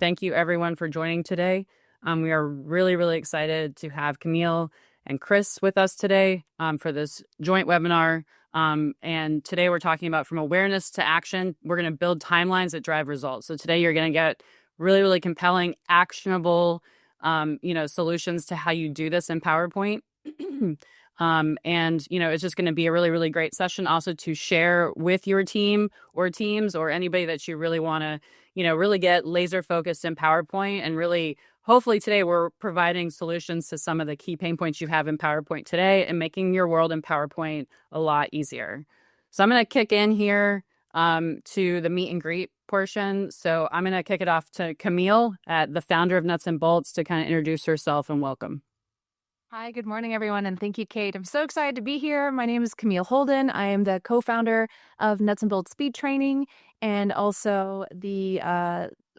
Thank you everyone for joining today. We are really, really excited to have Camille and Chris with us today for this joint webinar. And today we're talking about from awareness to action. We're going to build timelines that drive results. So today you're going to get really, really compelling, actionable, solutions to how you do this in PowerPoint. It's just going to be a really, really great session also to share with your team or teams or anybody that you really want to, really get laser focused in PowerPoint. And really, hopefully today we're providing solutions to some of the key pain points you have in PowerPoint today and making your world in PowerPoint a lot easier. So I'm going to kick in here to the meet and greet portion. So I'm going to kick it off to Camille, the founder of Nuts and Bolts, to kind of introduce herself and welcome. Hi, good morning, everyone, and thank you, Kate. I'm so excited to be here. My name is Camille Holden. I am the co-founder of Nuts and Bolts Speed Training and also the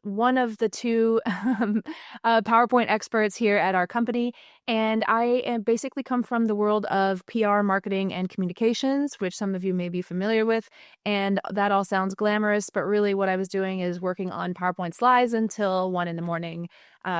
one of the two PowerPoint experts here at our company. And I basically come from the world of PR, marketing, and communications, which some of you may be familiar with. And that all sounds glamorous, but really what I was doing is working on PowerPoint slides until 1 a.m.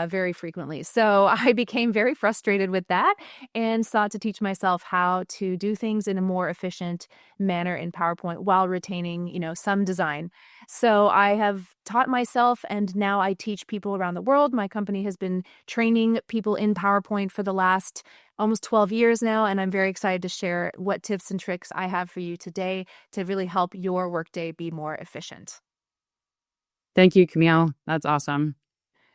Very frequently. So I became very frustrated with that and sought to teach myself how to do things in a more efficient manner in PowerPoint while retaining, some design. So I have taught myself and now I teach people around the world. My company has been training people in PowerPoint for the last almost 12 years now, and I'm very excited to share what tips and tricks I have for you today to really help your workday be more efficient. Thank you, Camille. That's awesome.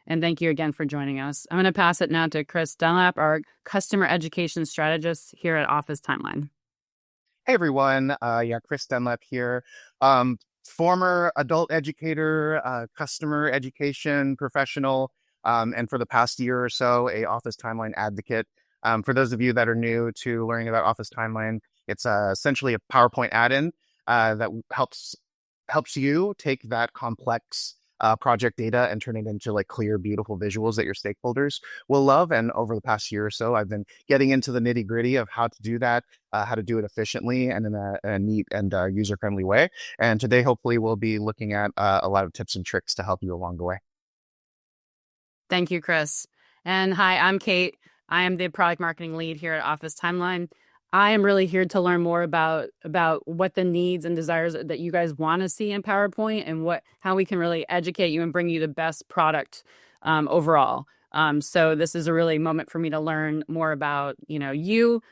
And thank you again for joining us. I'm going to pass it now to Chris Dunlap, our customer education strategist here at Office Timeline. Hey, everyone. Chris Dunlap here. Former adult educator, customer education professional, and for the past year or so, a Office Timeline advocate. For those of you that are new to learning about Office Timeline, it's essentially a PowerPoint add-in that helps you take that complex project data and turn it into like clear, beautiful visuals that your stakeholders will love. And over the past year or so, I've been getting into the nitty gritty of how to do that, how to do it efficiently and in a neat and user-friendly way. And today, hopefully, we'll be looking at a lot of tips and tricks to help you along the way. Thank you, Chris. And hi, I'm Kate. I am the product marketing lead here at Office Timeline. I am really here to learn more about what the needs and desires that you guys want to see in PowerPoint and how we can really educate you and bring you the best product overall. So this is a really moment for me to learn more about you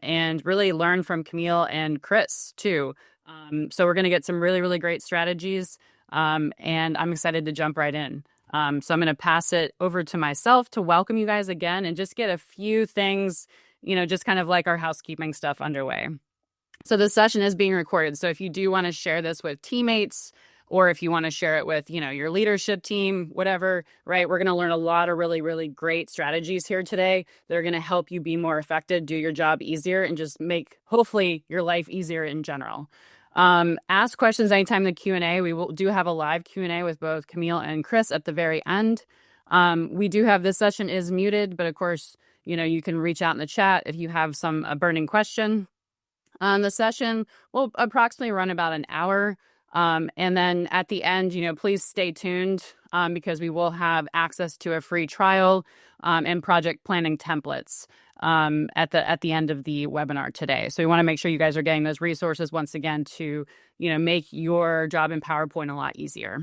and really learn from Camille and Chris too. So we're going to get some really, really great strategies and I'm excited to jump right in. So I'm going to pass it over to myself to welcome you guys again and just get a few things just kind of like our housekeeping stuff underway. So this session is being recorded. So if you do want to share this with teammates or if you want to share it with, your leadership team, whatever, right? We're going to learn a lot of really, really great strategies here today that are going to help you be more effective, do your job easier, and just make, hopefully, your life easier in general. Ask questions anytime in the Q&A. We do have a live Q&A with both Camille and Chris at the very end. We do have this session is muted, but of course, you can reach out in the chat if you have a burning question. The session will approximately run about an hour. And then at the end, please stay tuned because we will have access to a free trial and project planning templates at the end of the webinar today. So we want to make sure you guys are getting those resources once again to, make your job in PowerPoint a lot easier.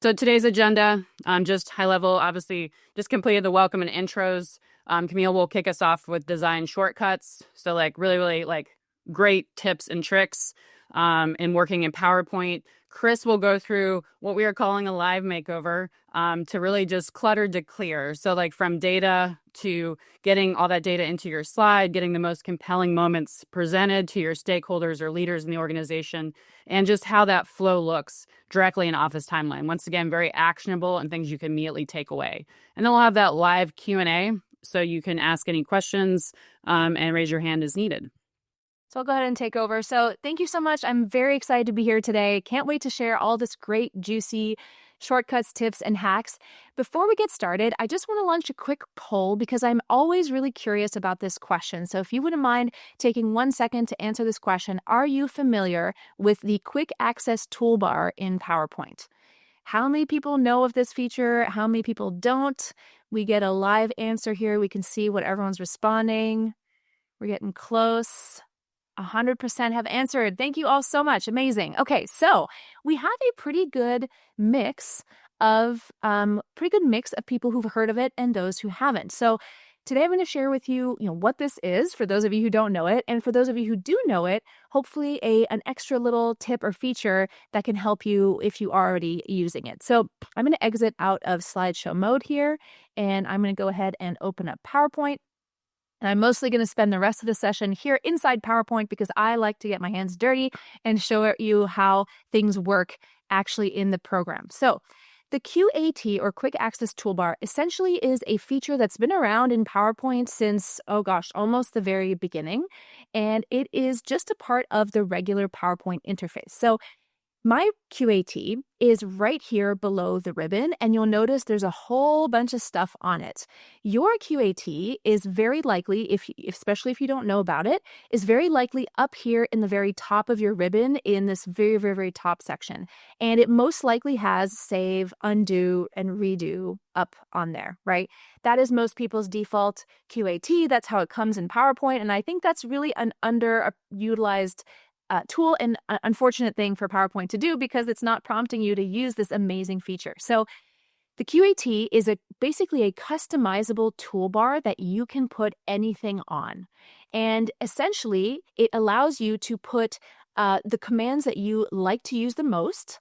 So today's agenda, just high level, obviously just completed the welcome and intros. Camille will kick us off with design shortcuts. So like really, really like great tips and tricks in working in PowerPoint. Chris will go through what we are calling a live makeover to really just clutter to clear. So like from data to getting all that data into your slide, getting the most compelling moments presented to your stakeholders or leaders in the organization, and just how that flow looks directly in Office Timeline. Once again, very actionable and things you can immediately take away. And then we'll have that live Q&A so you can ask any questions and raise your hand as needed. So I'll go ahead and take over. So thank you so much. I'm very excited to be here today. Can't wait to share all this great, juicy shortcuts, tips, and hacks. Before we get started, I just want to launch a quick poll because I'm always really curious about this question. So if you wouldn't mind taking 1 second to answer this question, are you familiar with the quick access toolbar in PowerPoint? how many people know of this feature? How many people don't? We get a live answer here. We can see what everyone's responding. We're getting close. 100% have answered. Thank you all so much. Amazing. Okay, so we have a pretty good mix of people who've heard of it and those who haven't. So today I'm going to share with you, what this is for those of you who don't know it, and for those of you who do know it, hopefully an extra little tip or feature that can help you if you are already using it. So I'm going to exit out of slideshow mode here, and I'm going to go ahead and open up PowerPoint. And I'm mostly going to spend the rest of the session here inside PowerPoint because I like to get my hands dirty and show you how things work actually in the program. So the QAT, or Quick Access Toolbar, essentially is a feature that's been around in PowerPoint since, almost the very beginning. And it is just a part of the regular PowerPoint interface. So my QAT is right here below the ribbon, and you'll notice there's a whole bunch of stuff on it. Your QAT is very likely, especially if you don't know about it, is very likely up here in the very top of your ribbon in this very, very, very top section. And it most likely has save, undo, and redo up on there, right? That is most people's default QAT. That's how it comes in PowerPoint, and I think that's really an underutilized tool and unfortunate thing for PowerPoint to do because it's not prompting you to use this amazing feature. So the QAT is basically a customizable toolbar that you can put anything on. And essentially, it allows you to put the commands that you like to use the most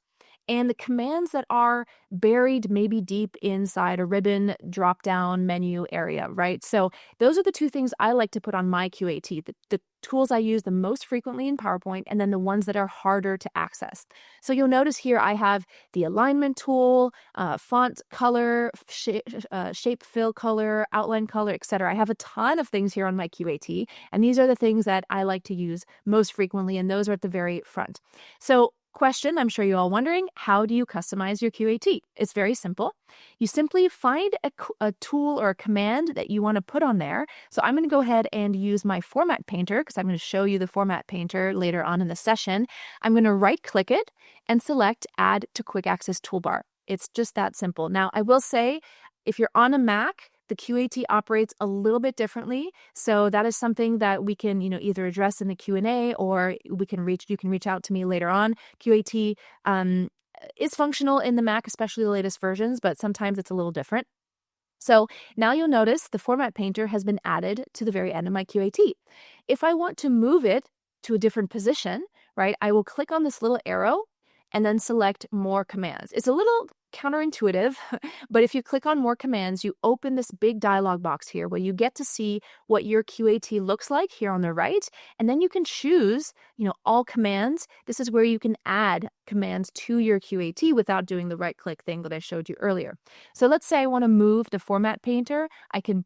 and the commands that are buried maybe deep inside a ribbon drop-down menu area, right? So those are the two things I like to put on my QAT, the tools I use the most frequently in PowerPoint, and then the ones that are harder to access. So you'll notice here I have the alignment tool, font color, shape fill color, outline color, etc. I have a ton of things here on my QAT, and these are the things that I like to use most frequently, and those are at the very front. So question, I'm sure you're all wondering, how do you customize your QAT? It's very simple. You simply find a tool or a command that you want to put on there. So I'm going to go ahead and use my Format Painter because I'm going to show you the Format Painter later on in the session. I'm going to right-click it and select Add to Quick Access Toolbar. It's just that simple. Now, I will say, if you're on a Mac, the QAT operates a little bit differently. So that is something that we can, either address in the Q&A or you can reach out to me later on. QAT is functional in the Mac, especially the latest versions, but sometimes it's a little different. So now you'll notice the Format Painter has been added to the very end of my QAT. If I want to move it to a different position, right, I will click on this little arrow and then select More Commands. It's a little counterintuitive, but if you click on More Commands, you open this big dialog box here where you get to see what your QAT looks like here on the right, and then you can choose, all commands. This is where you can add commands to your QAT without doing the right-click thing that I showed you earlier. So let's say I want to move the Format Painter. I can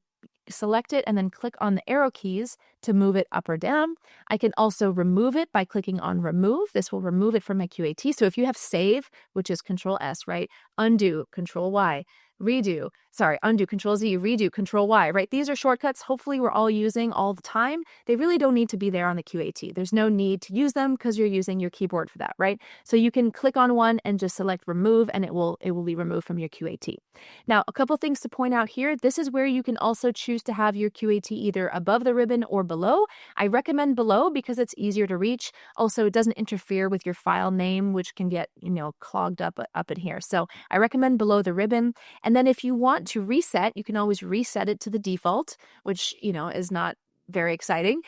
select it and then click on the arrow keys to move it up or down. I can also remove it by clicking on Remove. This will remove it from my QAT. So if you have Save, which is Control S, right? Undo, Control Y. Undo, Control Z, redo, Control Y, right? These are shortcuts hopefully we're all using all the time. They really don't need to be there on the QAT. There's no need to use them because you're using your keyboard for that, right? So you can click on one and just select remove and it will be removed from your QAT. Now, a couple things to point out here. This is where you can also choose to have your QAT either above the ribbon or below. I recommend below because it's easier to reach. Also, it doesn't interfere with your file name, which can get, clogged up in here. So I recommend below the ribbon. And then if you want to reset, you can always reset it to the default, which, is not very exciting.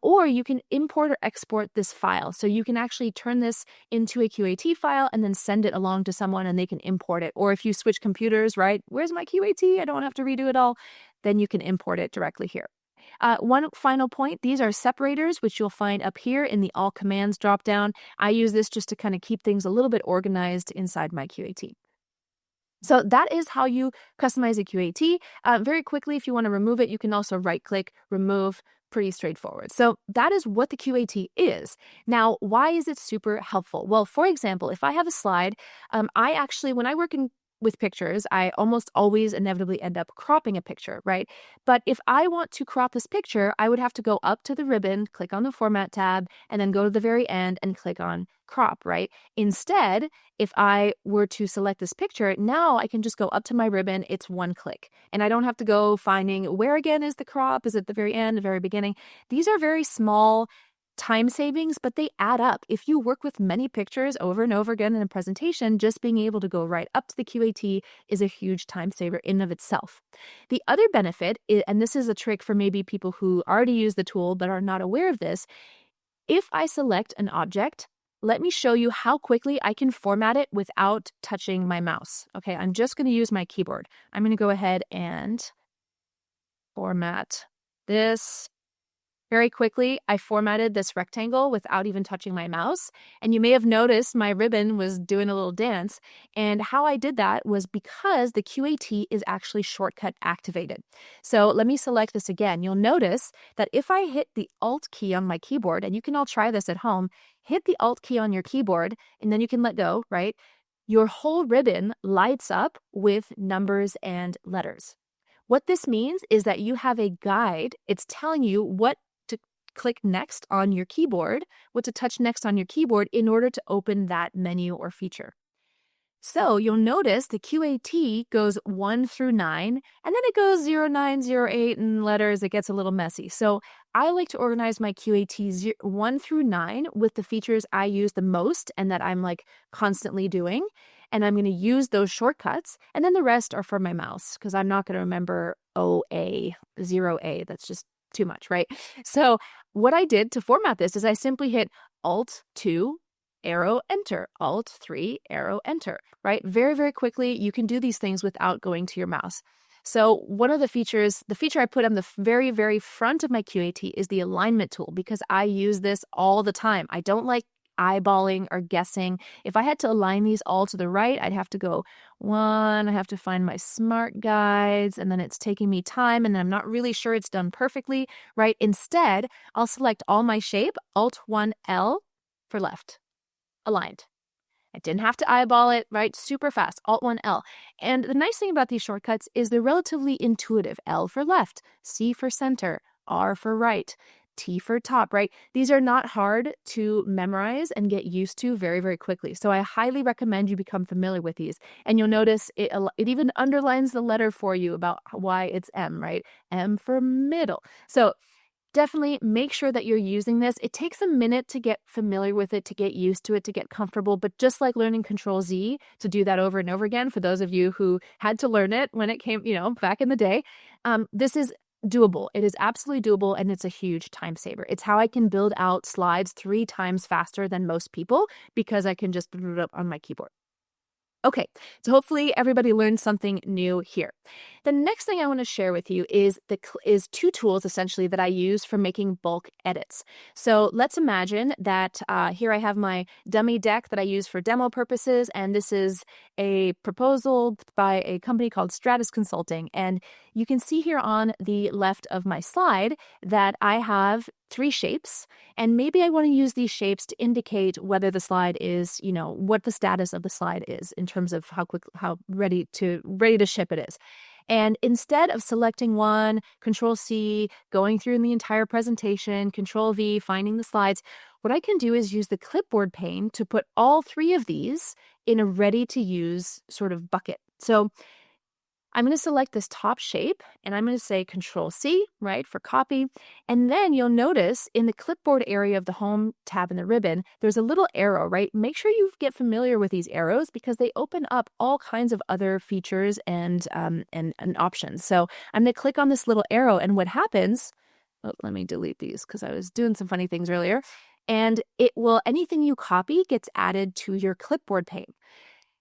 Or you can import or export this file. So you can actually turn this into a QAT file and then send it along to someone and they can import it. Or if you switch computers, right, where's my QAT? I don't have to redo it all. Then you can import it directly here. One final point, these are separators, which you'll find up here in the All Commands dropdown. I use this just to kind of keep things a little bit organized inside my QAT. So that is how you customize a QAT. Very quickly, if you want to remove it, you can also right-click, remove, pretty straightforward. So that is what the QAT is. Now, why is it super helpful? Well, for example, if I have a slide, when I work in with pictures, I almost always inevitably end up cropping a picture, right? But if I want to crop this picture, I would have to go up to the ribbon, click on the Format tab, and then go to the very end and click on Crop, right? Instead, if I were to select this picture, now I can just go up to my ribbon. It's one click. And I don't have to go finding where again is the crop? Is it the very end, the very beginning? These are very small time savings, but they add up. If you work with many pictures over and over again in a presentation, just being able to go right up to the QAT is a huge time saver in of itself. The other benefit, and this is a trick for maybe people who already use the tool but are not aware of this, if I select an object, let me show you how quickly I can format it without touching my mouse. Okay, I'm just going to use my keyboard. I'm going to go ahead and format this. Very quickly, I formatted this rectangle without even touching my mouse. And you may have noticed my ribbon was doing a little dance. And how I did that was because the QAT is actually shortcut activated. So let me select this again. You'll notice that if I hit the Alt key on my keyboard, and you can all try this at home, hit the Alt key on your keyboard, and then you can let go, right? Your whole ribbon lights up with numbers and letters. What this means is that you have a guide. It's telling you what to click next on your keyboard, what to touch next on your keyboard in order to open that menu or feature. So you'll notice the QAT goes 1 through 9, and then it goes 0, 9, 0, 8, and letters. It gets a little messy. So I like to organize my QAT 1 through 9 with the features I use the most and that I'm like constantly doing. And I'm going to use those shortcuts. And then the rest are for my mouse because I'm not going to remember OA, 0A. That's just too much, right? So what I did to format this is I simply hit Alt 2, arrow, enter, Alt 3, arrow, enter, right? Very, very quickly, you can do these things without going to your mouse. So one of the features, the feature I put on the very, very front of my QAT is the alignment tool because I use this all the time. I don't like eyeballing or guessing. If I had to align these all to the right, I'd have to go one, I have to find my smart guides, and then it's taking me time and I'm not really sure it's done perfectly, right? Instead, I'll select all my shape, Alt 1L for left, aligned. I didn't have to eyeball it, right? Super fast, Alt 1L. And the nice thing about these shortcuts is they're relatively intuitive. L for left, C for center, R for right, T for top, right? These are not hard to memorize and get used to very, very quickly. So I highly recommend you become familiar with these. And you'll notice it even underlines the letter for you about why it's M, right? M for middle. So definitely make sure that you're using this. It takes a minute to get familiar with it, to get used to it, to get comfortable. But just like learning Control Z, to do that over and over again, for those of you who had to learn it when it came, back in the day, this is doable. It is absolutely doable, and it's a huge time saver. It's how I can build out slides 3 times faster than most people because I can just put it up on my keyboard. Okay, so hopefully everybody learned something new here. The next thing I want to share with you is 2 tools essentially that I use for making bulk edits. So let's imagine that here I have my dummy deck that I use for demo purposes, and this is a proposal by a company called Stratus Consulting. And you can see here on the left of my slide that I have 3 shapes, and maybe I want to use these shapes to indicate whether the slide is, what the status of the slide is in terms of how ready to ship it is. And instead of selecting one, Control C, going through the entire presentation, Control V, finding the slides, what I can do is use the Clipboard pane to put all 3 of these in a ready-to-use sort of bucket. So I'm going to select this top shape and I'm going to say Control C, right, for copy. And then you'll notice in the clipboard area of the Home tab in the ribbon, there's a little arrow, right? Make sure you get familiar with these arrows because they open up all kinds of other features and options. So I'm going to click on this little arrow, and what happens, let me delete these because I was doing some funny things earlier. And anything you copy gets added to your clipboard pane.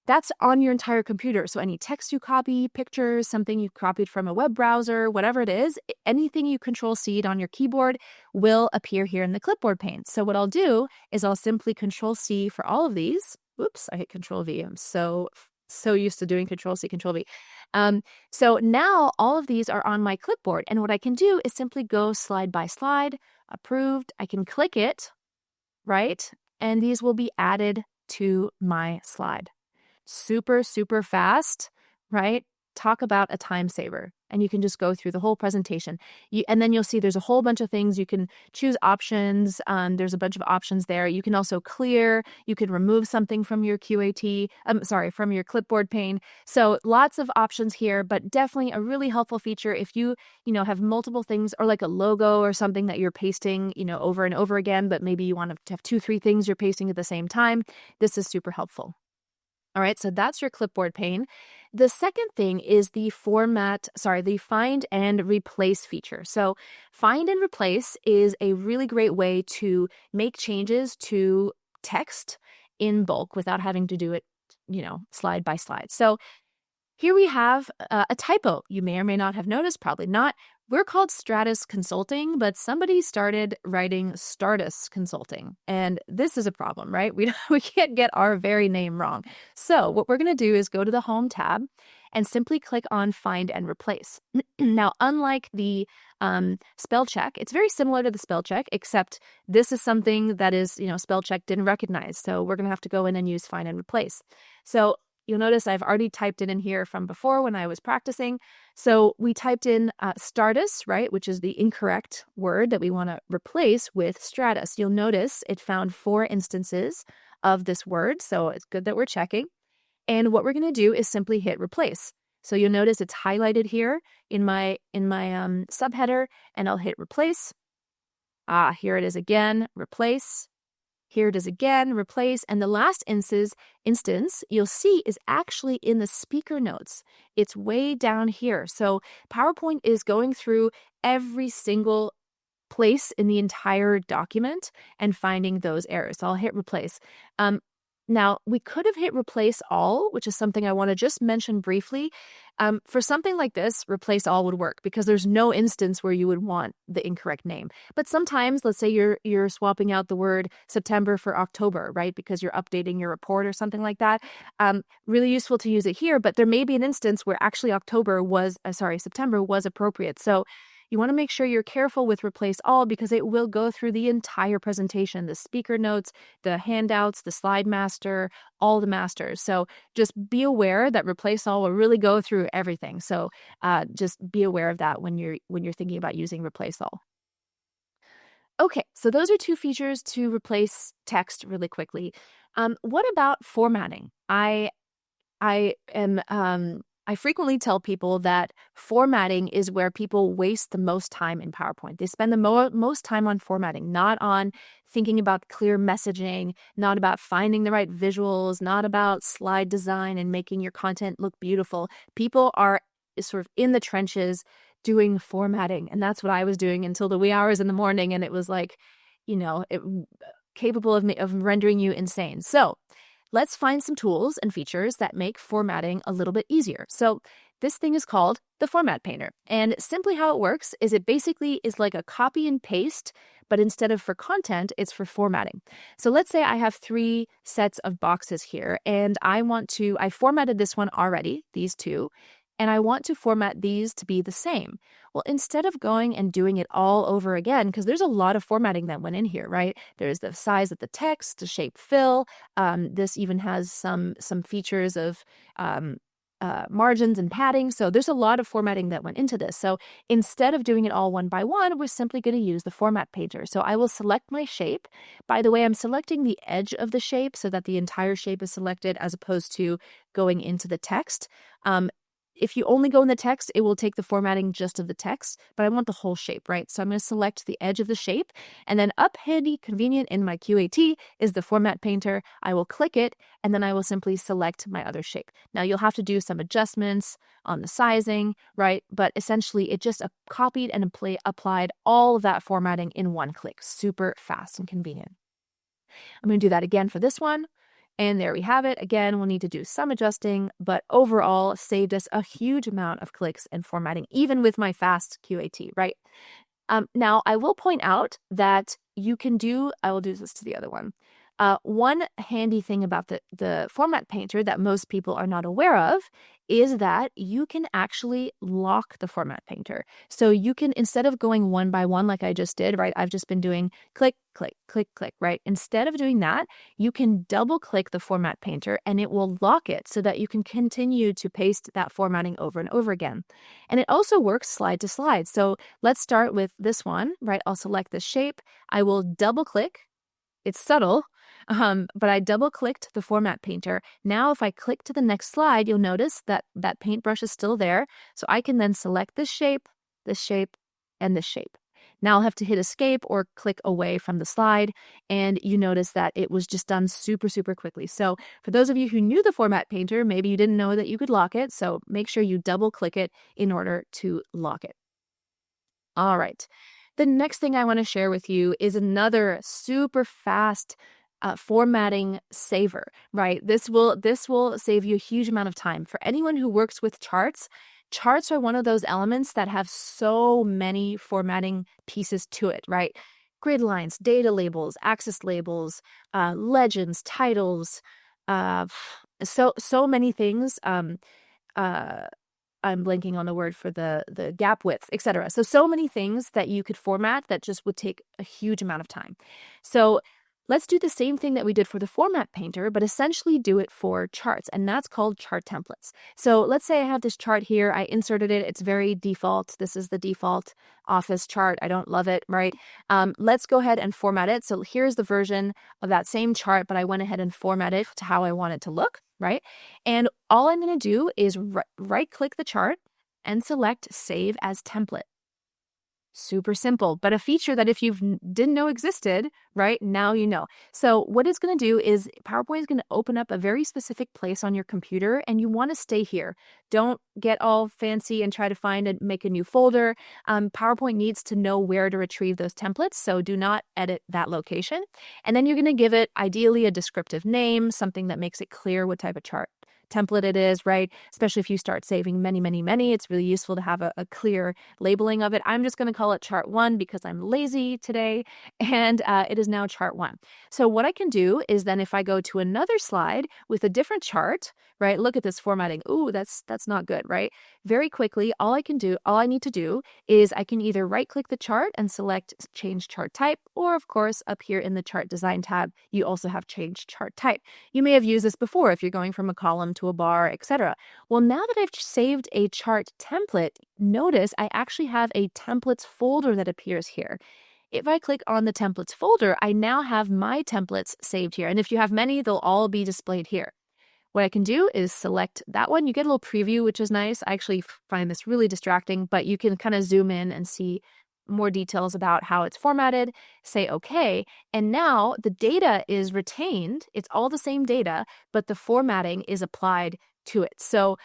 That's on your entire computer. So any text you copy, pictures, something you copied from a web browser, whatever it is, anything you Control-C'd on your keyboard will appear here in the clipboard pane. So what I'll do is I'll simply Control-C for all of these. Oops, I hit Control-V. I'm so used to doing Control-C, Control-V. So now all of these are on my clipboard. And what I can do is simply go slide by slide, approved. I can click it, right? And these will be added to my slide. super, super fast, right? Talk about a time saver. And you can just go through the whole presentation. And then you'll see there's a whole bunch of things. You can choose options. There's a bunch of options there. You can also clear. You can remove something from your from your clipboard pane. So lots of options here, but definitely a really helpful feature if you have multiple things, or like a logo or something that you're pasting, over and over again, but maybe you want to have 2-3 things you're pasting at the same time. This is super helpful. All right, so that's your clipboard pane. The second thing is the find and replace feature. So find and replace is a really great way to make changes to text in bulk without having to do it, slide by slide. So here we have a typo. You may or may not have noticed, probably not. We're called Stratus Consulting, but somebody started writing Startus Consulting. And this is a problem, right? We can't get our very name wrong. So what we're going to do is go to the Home tab and simply click on Find and Replace. Now, unlike the spell check, it's very similar to the spell check, except this is something that is, spell check didn't recognize. So we're going to have to go in and use Find and Replace. So you'll notice I've already typed it in here from before when I was practicing. So we typed in Startus, right, which is the incorrect word that we want to replace with Stratus. You'll notice it found 4 instances of this word, so it's good that we're checking. And what we're going to do is simply hit replace. So you'll notice it's highlighted here in my subheader, and I'll hit replace. Here it is again, replace. Here it is again, replace, and the last instance you'll see is actually in the speaker notes. It's way down here. So PowerPoint is going through every single place in the entire document and finding those errors. So I'll hit replace. Now, we could have hit replace all, which is something I want to just mention briefly. For something like this, replace all would work because there's no instance where you would want the incorrect name. But sometimes, let's say you're swapping out the word September for October, right? Because you're updating your report or something like that. Really useful to use it here, but there may be an instance where actually September was appropriate. So you want to make sure you're careful with replace all because it will go through the entire presentation, the speaker notes, the handouts, the slide master, all the masters. So just be aware that replace all will really go through everything. So just be aware of that when you're thinking about using replace all. Okay, so those are 2 features to replace text really quickly. What about formatting? I frequently tell people that formatting is where people waste the most time in PowerPoint. They spend the most time on formatting, not on thinking about clear messaging, not about finding the right visuals, not about slide design and making your content look beautiful. People are sort of in the trenches doing formatting, and that's what I was doing until the wee hours in the morning, and it was like, capable of rendering you insane. So let's find some tools and features that make formatting a little bit easier. So this thing is called the Format Painter. And simply how it works is it basically is like a copy and paste, but instead of for content, it's for formatting. So let's say I have 3 sets of boxes here, and I formatted this one already, these 2, and I want to format these to be the same. Well, instead of going and doing it all over again, because there's a lot of formatting that went in here, right? There's the size of the text, the shape fill. This even has some features of margins and padding. So there's a lot of formatting that went into this. So instead of doing it all one by one, we're simply going to use the Format Painter. So I will select my shape. By the way, I'm selecting the edge of the shape so that the entire shape is selected as opposed to going into the text. If you only go in the text, it will take the formatting just of the text, but I want the whole shape, right? So I'm going to select the edge of the shape, and then up handy, convenient in my QAT is the Format Painter. I will click it, and then I will simply select my other shape. Now you'll have to do some adjustments on the sizing, right? But essentially it just copied and applied all of that formatting in one click. Super fast and convenient. I'm going to do that again for this one. And there we have it. Again, we'll need to do some adjusting, but overall saved us a huge amount of clicks and formatting, even with my fast QAT, right? Now, I will point out that I will do this to the other one. One handy thing about the Format Painter that most people are not aware of is that you can actually lock the Format Painter. So you can, instead of going one by one like I just did, right? I've just been doing click, click, click, click, right? Instead of doing that, you can double click the Format Painter and it will lock it so that you can continue to paste that formatting over and over again. And it also works slide to slide. So let's start with this one, right? I'll select the shape. I will double click. It's subtle, but I double clicked the Format Painter. Now, if I click to the next slide, you'll notice that that paintbrush is still there. So I can then select this shape, and this shape. Now I'll have to hit escape or click away from the slide. And you notice that it was just done super, super quickly. So for those of you who knew the Format Painter, maybe you didn't know that you could lock it. So make sure you double click it in order to lock it. All right. The next thing I want to share with you is another super fast formatting saver, right? This will save you a huge amount of time. For anyone who works with charts, charts are one of those elements that have so many formatting pieces to it, right? Grid lines, data labels, axis labels, legends, titles, so many things. I'm blanking on the word for the gap width, etc. So many things that you could format that just would take a huge amount of time. So let's do the same thing that we did for the Format Painter, but essentially do it for charts, and that's called chart templates. So let's say I have this chart here. I inserted it. It's very default. This is the default Office chart. I don't love it, right? Let's go ahead and format it. So here's the version of that same chart, but I went ahead and formatted it to how I want it to look, right? And all I'm going to do is right-click the chart and select Save as Template. Super simple, but a feature that if you didn't know existed, right, now you know. So what it's going to do is PowerPoint is going to open up a very specific place on your computer, and you want to stay here. Don't get all fancy and try to find and make a new folder. PowerPoint needs to know where to retrieve those templates, so do not edit that location. And then you're going to give it ideally a descriptive name, something that makes it clear what type of chart template it is, right? Especially if you start saving many, many, many, it's really useful to have a clear labeling of it. I'm just going to call it chart 1 because I'm lazy today, and it is now chart 1. So what I can do is then if I go to another slide with a different chart, right? Look at this formatting. Ooh, that's not good, right? Very quickly, all I need to do is I can either right-click the chart and select Change Chart Type, or of course, up here in the Chart Design tab, you also have Change Chart Type. You may have used this before if you're going from a column to a bar, etc. Well, now that I've saved a chart template, notice I actually have a templates folder that appears here. If I click on the templates folder, I now have my templates saved here. And if you have many, they'll all be displayed here. What I can do is select that one. You get a little preview, which is nice. I actually find this really distracting, but you can kind of zoom in and see more details about how it's formatted, say OK, and now the data is retained. It's all the same data, but the formatting is applied to it. So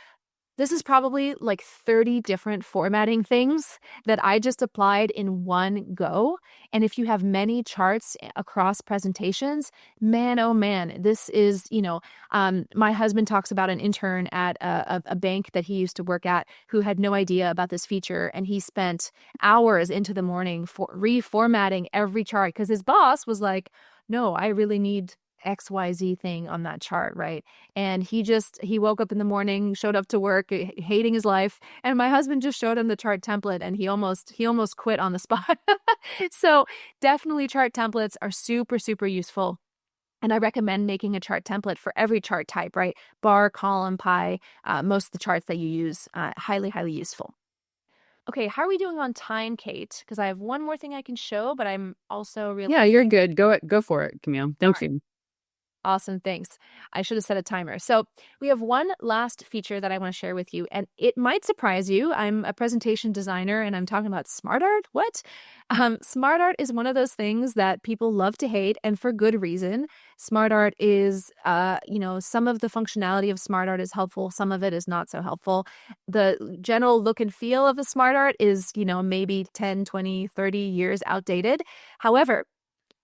this is probably like 30 different formatting things that I just applied in one go. And if you have many charts across presentations, man, oh man, this is, my husband talks about an intern at a bank that he used to work at who had no idea about this feature. And he spent hours into the morning for reformatting every chart because his boss was like, no, I really need XYZ thing on that chart, right? And he woke up in the morning, showed up to work, hating his life, and my husband just showed him the chart template and he almost quit on the spot. So definitely chart templates are super, super useful. And I recommend making a chart template for every chart type, right? Bar, column, pie, most of the charts that you use, highly, highly useful. Okay, how are we doing on time, Kate? Because I have one more thing I can show, but I'm also really... Yeah, you're good. Go for it, Camille. Thank you. Awesome, thanks. I should have set a timer. So we have one last feature that I want to share with you, and it might surprise you. I'm a presentation designer, and I'm talking about SmartArt. What? SmartArt is one of those things that people love to hate, and for good reason. SmartArt is, some of the functionality of SmartArt is helpful. Some of it is not so helpful. The general look and feel of the SmartArt is, maybe 10, 20, 30 years outdated. However,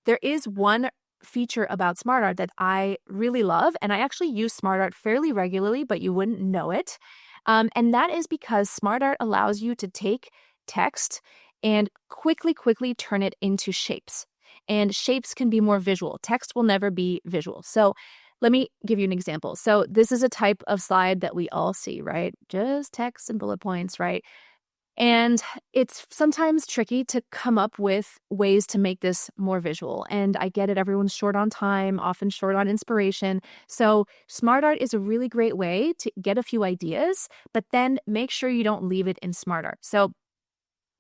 there is one feature about SmartArt that I really love, and I actually use SmartArt fairly regularly, but you wouldn't know it. And that is because SmartArt allows you to take text and quickly turn it into shapes. and shapes can be more visual. Text will never be visual. So let me give you an example. So this is a type of slide that we all see, right? Just text and bullet points, right? And it's sometimes tricky to come up with ways to make this more visual. And I get it, everyone's short on time, often short on inspiration. So SmartArt is a really great way to get a few ideas, but then make sure you don't leave it in SmartArt. So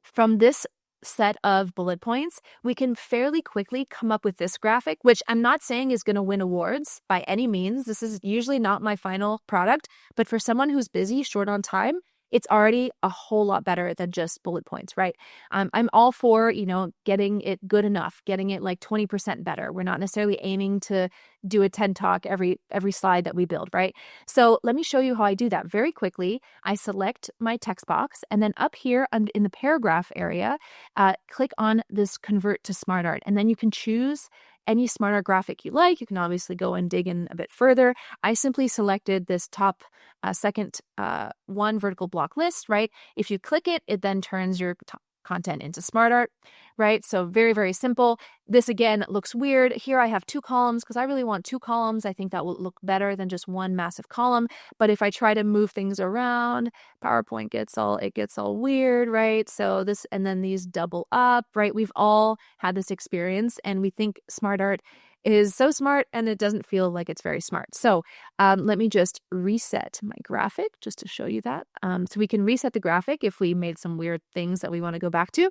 from this set of bullet points, we can fairly quickly come up with this graphic, which I'm not saying is going to win awards by any means. This is usually not my final product, but for someone who's busy, short on time, it's already a whole lot better than just bullet points, right? I'm all for, getting it good enough, getting it like 20% better. We're not necessarily aiming to do a TED Talk every slide that we build, right? So let me show you how I do that very quickly. I select my text box, and then up here in the paragraph area, click on this Convert to SmartArt, and then you can choose any SmartArt graphic you like. You can obviously go and dig in a bit further. I simply selected this top second one vertical block list, right? If you click it, it then turns your content into SmartArt, right? So very, very simple. This again looks weird. Here I have 2 columns because I really want 2 columns. I think that will look better than just one massive column. But if I try to move things around, PowerPoint gets all weird, right? So this, and then these double up, right? We've all had this experience, and we think SmartArt is so smart, and it doesn't feel like it's very smart. So let me just reset my graphic just to show you that. So we can reset the graphic if we made some weird things that we want to go back to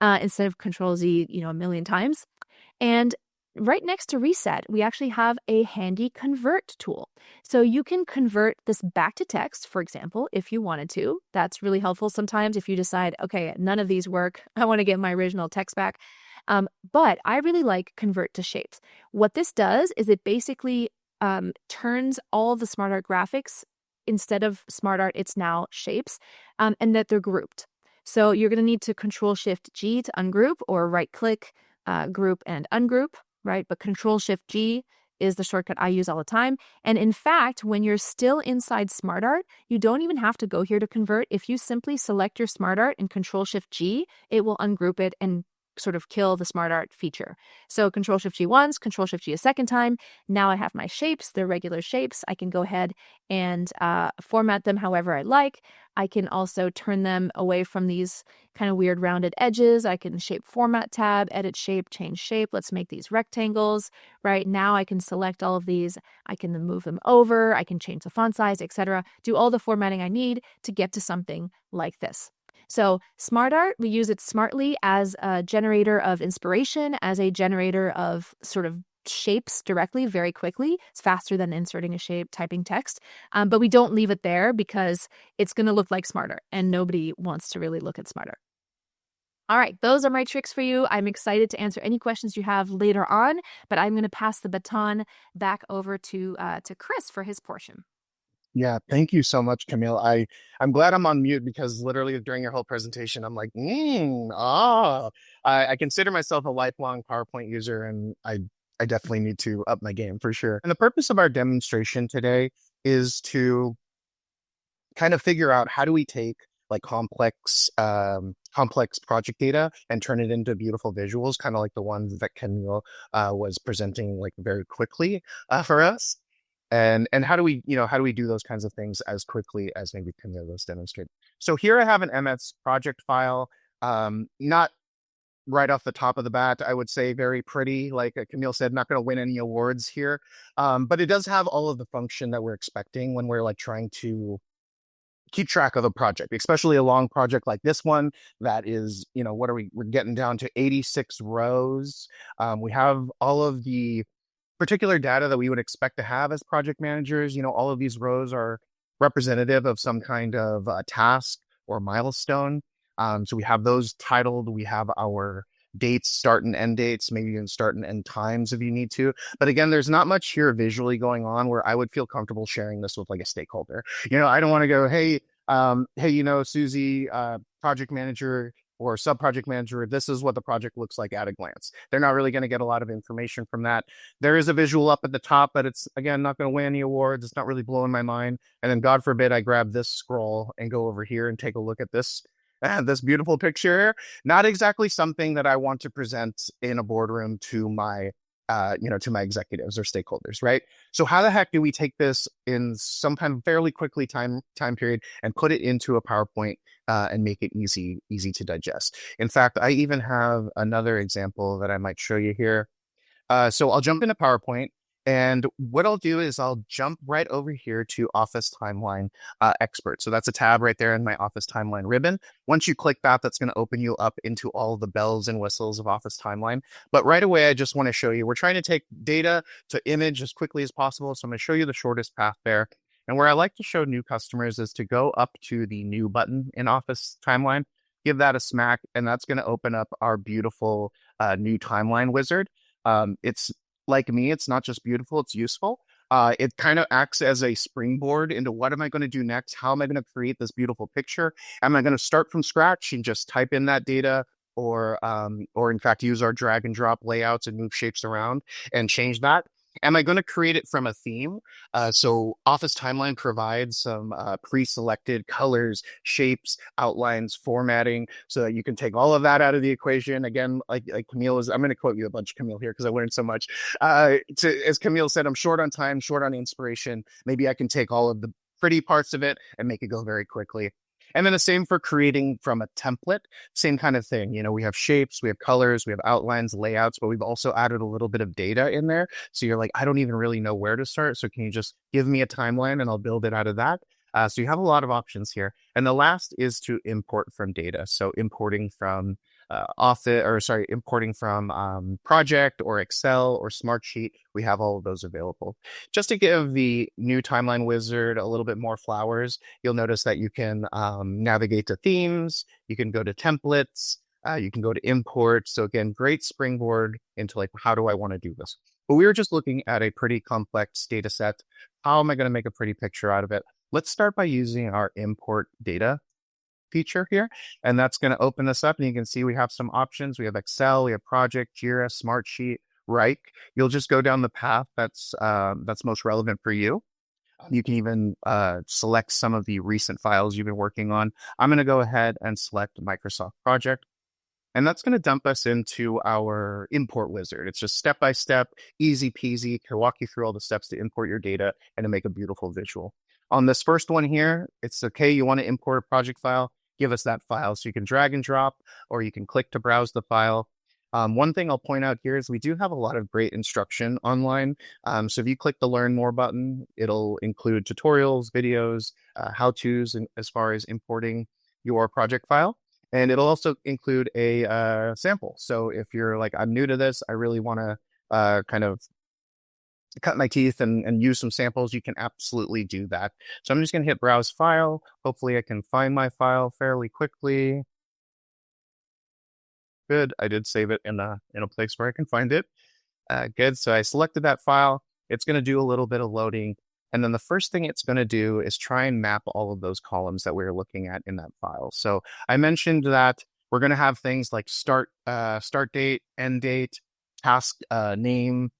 instead of Control Z, a million times. And right next to reset, we actually have a handy convert tool. So you can convert this back to text, for example, if you wanted to. That's really helpful sometimes if you decide, okay, none of these work. I want to get my original text back. But I really like convert to shapes. What this does is it basically turns all the SmartArt graphics, instead of SmartArt, it's now shapes, and that they're grouped. So you're going to need to Control-Shift-G to ungroup, or right-click, group and ungroup, right? But Control-Shift-G is the shortcut I use all the time. And in fact, when you're still inside SmartArt, you don't even have to go here to convert. If you simply select your SmartArt and Control-Shift-G, it will ungroup it and sort of kill the SmartArt feature. So Control-Shift-G once, Control-Shift-G a second time. Now I have my shapes, they're regular shapes. I can go ahead and format them however I like. I can also turn them away from these kind of weird rounded edges. I can shape format tab, edit shape, change shape. Let's make these rectangles. Right now I can select all of these. I can then move them over. I can change the font size, etc. Do all the formatting I need to get to something like this. So SmartArt, we use it smartly as a generator of inspiration, as a generator of sort of shapes directly, very quickly. It's faster than inserting a shape, typing text. But we don't leave it there because it's going to look like SmartArt, and nobody wants to really look at SmartArt. All right, those are my tricks for you. I'm excited to answer any questions you have later on, but I'm going to pass the baton back over to Chris for his portion. Yeah, thank you so much, Camille. I'm glad I'm on mute because literally during your whole presentation, I'm like, I consider myself a lifelong PowerPoint user, and I definitely need to up my game for sure. And the purpose of our demonstration today is to kind of figure out how do we take like complex project data and turn it into beautiful visuals, kind of like the ones that Camille was presenting like very quickly for us. And how do we do those kinds of things as quickly as maybe Camille was demonstrating? So here I have an MS project file, not right off the top of the bat, I would say very pretty. Like Camille said, not going to win any awards here, but it does have all of the function that we're expecting when we're like trying to keep track of a project, especially a long project like this one that is, we're getting down to 86 rows. We have all of the particular data that we would expect to have as project managers. All of these rows are representative of some kind of task or milestone. So we have those titled. We have our dates, start and end dates, maybe even start and end times if you need to. But again, there's not much here visually going on where I would feel comfortable sharing this with like a stakeholder. I don't want to go, hey, Susie, project manager or sub-project manager, this is what the project looks like at a glance. They're not really going to get a lot of information from that. There is a visual up at the top, but it's, again, not going to win any awards. It's not really blowing my mind. And then God forbid I grab this scroll and go over here and take a look at this And this beautiful picture, not exactly something that I want to present in a boardroom to my to my executives or stakeholders, right? So how the heck do we take this in some kind of fairly quickly time period and put it into a PowerPoint and make it easy to digest? In fact, I even have another example that I might show you here. So I'll jump into PowerPoint. And what I'll do is I'll jump right over here to Office Timeline Expert. So that's a tab right there in my Office Timeline ribbon. Once you click that, that's going to open you up into all the bells and whistles of Office Timeline. But right away, I just want to show you, we're trying to take data to image as quickly as possible. So I'm going to show you the shortest path there. And where I like to show new customers is to go up to the new button in Office Timeline, give that a smack, and that's going to open up our beautiful new timeline wizard. It's like me, it's not just beautiful, it's useful. It kind of acts as a springboard into what am I going to do next? How am I going to create this beautiful picture? Am I going to start from scratch and just type in that data, or in fact use our drag and drop layouts and move shapes around and change that? Am I going to create it from a theme? So Office Timeline provides some pre-selected colors, shapes, outlines, formatting, so that you can take all of that out of the equation. Again, like Camille is, I'm going to quote you a bunch, Camille, here because I learned so much. As Camille said, I'm short on time, short on inspiration. Maybe I can take all of the pretty parts of it and make it go very quickly. And then the same for creating from a template, same kind of thing. We have shapes, we have colors, we have outlines, layouts, but we've also added a little bit of data in there. So you're like, I don't even really know where to start. So can you just give me a timeline and I'll build it out of that? So you have a lot of options here. And the last is to import from data. So importing from importing from Project or Excel or Smartsheet, we have all of those available. Just to give the new timeline wizard a little bit more flowers, you'll notice that you can navigate to themes, you can go to templates, you can go to import. So again, great springboard into like, how do I want to do this? But we were just looking at a pretty complex data set. How am I going to make a pretty picture out of it? Let's start by using our import data feature here, and that's going to open this up, and you can see we have some options. We have Excel, we have Project, Jira, Smartsheet, Wrike. You'll just go down the path that's most relevant for you. You can even select some of the recent files you've been working on. I'm going to go ahead and select Microsoft Project. And that's going to dump us into our import wizard. It's just step-by-step, easy peasy, to walk you through all the steps to import your data and to make a beautiful visual. On this first one here, it's okay, you want to import a project file, give us that file. So you can drag and drop, or you can click to browse the file. One thing I'll point out here is we do have a lot of great instruction online. So if you click the Learn More button, it'll include tutorials, videos, how-tos as far as importing your project file. And it'll also include a sample. So if you're like, I'm new to this, I really want to kind of cut my teeth and use some samples, you can absolutely do that. So I'm just going to hit Browse File. Hopefully I can find my file fairly quickly. Good. I did save it in a place where I can find it. Good. So I selected that file. It's going to do a little bit of loading. And then the first thing it's going to do is try and map all of those columns that we were looking at in that file. So I mentioned that we're going to have things like start date, end date, task name.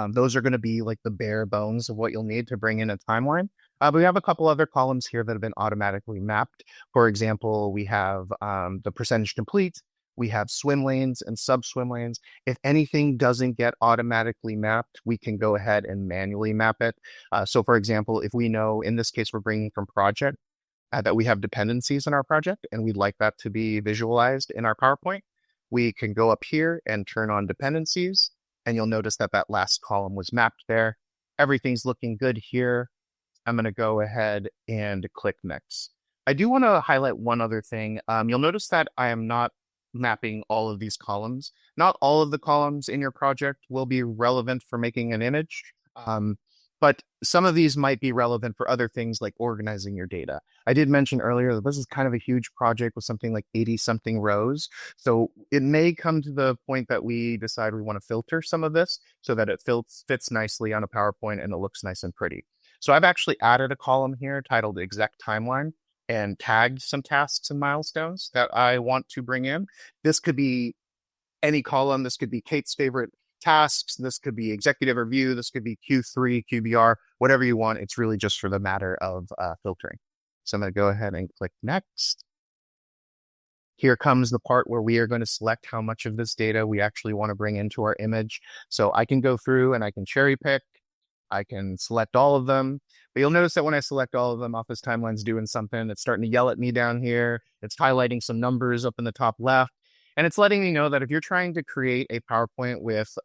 Those are going to be like the bare bones of what you'll need to bring in a timeline. But we have a couple other columns here that have been automatically mapped. For example, we have the percentage complete. We have swim lanes and sub-swim lanes. If anything doesn't get automatically mapped, we can go ahead and manually map it. So for example, if we know, in this case, we're bringing from project, that we have dependencies in our project, and we'd like that to be visualized in our PowerPoint, we can go up here and turn on dependencies, and you'll notice that that last column was mapped there. Everything's looking good here. I'm going to go ahead and click next. I do want to highlight one other thing. You'll notice that I am not mapping all of these columns. Not all of the columns in your project will be relevant for making an image, but some of these might be relevant for other things like organizing your data. I did mention earlier that this is kind of a huge project with something like 80-something rows. So it may come to the point that we decide we want to filter some of this so that it fits nicely on a PowerPoint and it looks nice and pretty. So I've actually added a column here titled Exec Timeline and tagged some tasks and milestones that I want to bring in. This could be any column. This could be Kate's favorite tasks. This could be executive review. This could be Q3, QBR, whatever you want. It's really just for the matter of filtering. So I'm going to go ahead and click next. Here comes the part where we are going to select how much of this data we actually want to bring into our image. So I can go through and I can cherry pick. I can select all of them. But you'll notice that when I select all of them, Office Timeline's doing something. It's starting to yell at me down here. It's highlighting some numbers up in the top left. And it's letting me know that if you're trying to create a PowerPoint with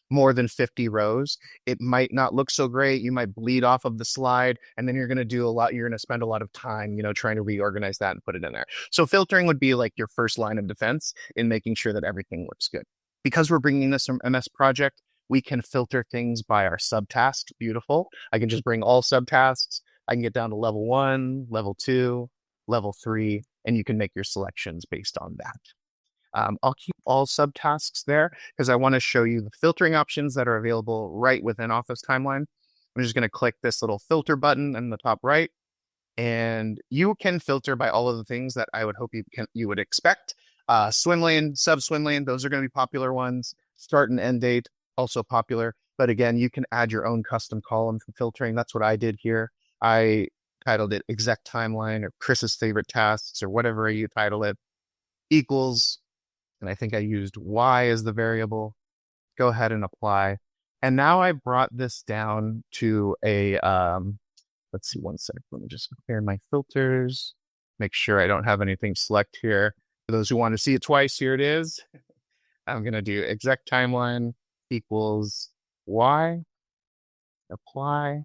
more than 50 rows, it might not look so great. You might bleed off of the slide, and then you're going to do a lot. You're going to spend a lot of time, trying to reorganize that and put it in there. So filtering would be like your first line of defense in making sure that everything looks good. Because we're bringing this from MS Project, we can filter things by our subtasks. Beautiful. I can just bring all subtasks. I can get down to level 1, level 2, level 3, and you can make your selections based on that. I'll keep all subtasks there because I want to show you the filtering options that are available right within Office Timeline. I'm just going to click this little filter button in the top right, and you can filter by all of the things that I would hope you would expect. Swim lane, sub swim lane, those are going to be popular ones. Start and end date, also popular. But again, you can add your own custom column for filtering. That's what I did here. I titled it Exec Timeline or Chris's Favorite Tasks or whatever you title it, equals, and I think I used Y as the variable. Go ahead and apply. And now I brought this down to a, let's see, one sec. Let me just compare my filters. Make sure I don't have anything select here. For those who want to see it twice, here it is. I'm going to do Exec Timeline equals Y, apply.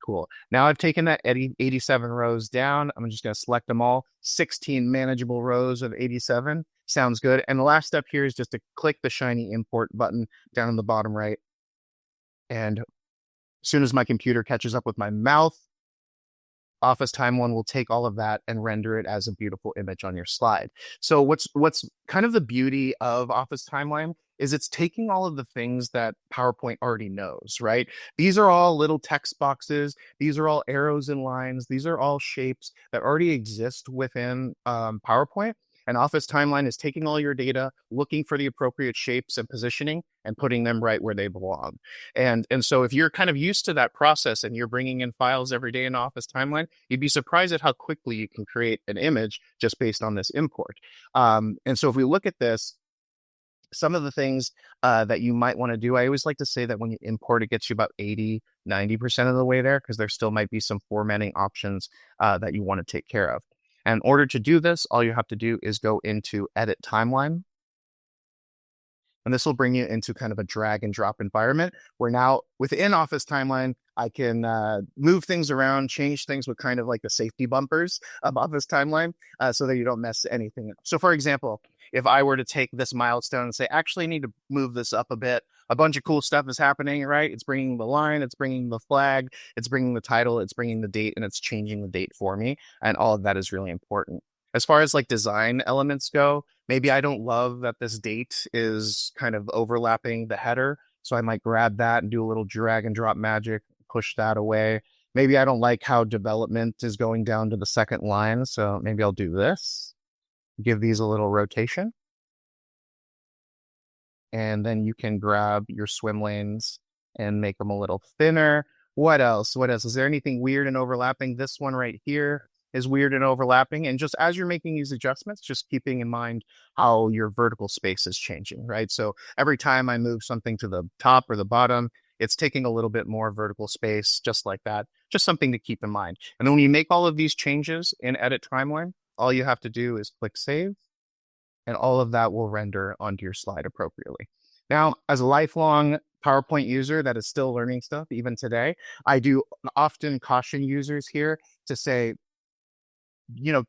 Cool. Now I've taken that 87 rows down. I'm just going to select them all. 16 manageable rows of 87. Sounds good. And the last step here is just to click the shiny import button down in the bottom right. And as soon as my computer catches up with my mouth, Office Timeline will take all of that and render it as a beautiful image on your slide. So what's kind of the beauty of Office Timeline is it's taking all of the things that PowerPoint already knows, right? These are all little text boxes. These are all arrows and lines. These are all shapes that already exist within PowerPoint. And Office Timeline is taking all your data, looking for the appropriate shapes and positioning, and putting them right where they belong. And so if you're kind of used to that process and you're bringing in files every day in Office Timeline, you'd be surprised at how quickly you can create an image just based on this import. And so if we look at this, some of the things that you might want to do, I always like to say that when you import, it gets you about 80-90% of the way there because there still might be some formatting options that you want to take care of. And in order to do this, all you have to do is go into Edit Timeline. And this will bring you into kind of a drag and drop environment where now within Office Timeline, I can move things around, change things with kind of like the safety bumpers of Office Timeline so that you don't mess anything up. So for example, if I were to take this milestone and say, actually I need to move this up a bit, a bunch of cool stuff is happening, right? It's bringing the line, it's bringing the flag, it's bringing the title, it's bringing the date, and it's changing the date for me. And all of that is really important. As far as like design elements go, maybe I don't love that this date is kind of overlapping the header. So I might grab that and do a little drag and drop magic, push that away. Maybe I don't like how development is going down to the second line. So maybe I'll do this, give these a little rotation. And then you can grab your swim lanes and make them a little thinner. What else? What else? Is there anything weird and overlapping? This one right here is weird and overlapping. And just as you're making these adjustments, just keeping in mind how your vertical space is changing, right? So every time I move something to the top or the bottom, it's taking a little bit more vertical space, just like that. Just something to keep in mind. And then when you make all of these changes in Edit Timeline, all you have to do is click Save, and all of that will render onto your slide appropriately. Now, as a lifelong PowerPoint user that is still learning stuff, even today, I do often caution users here to say,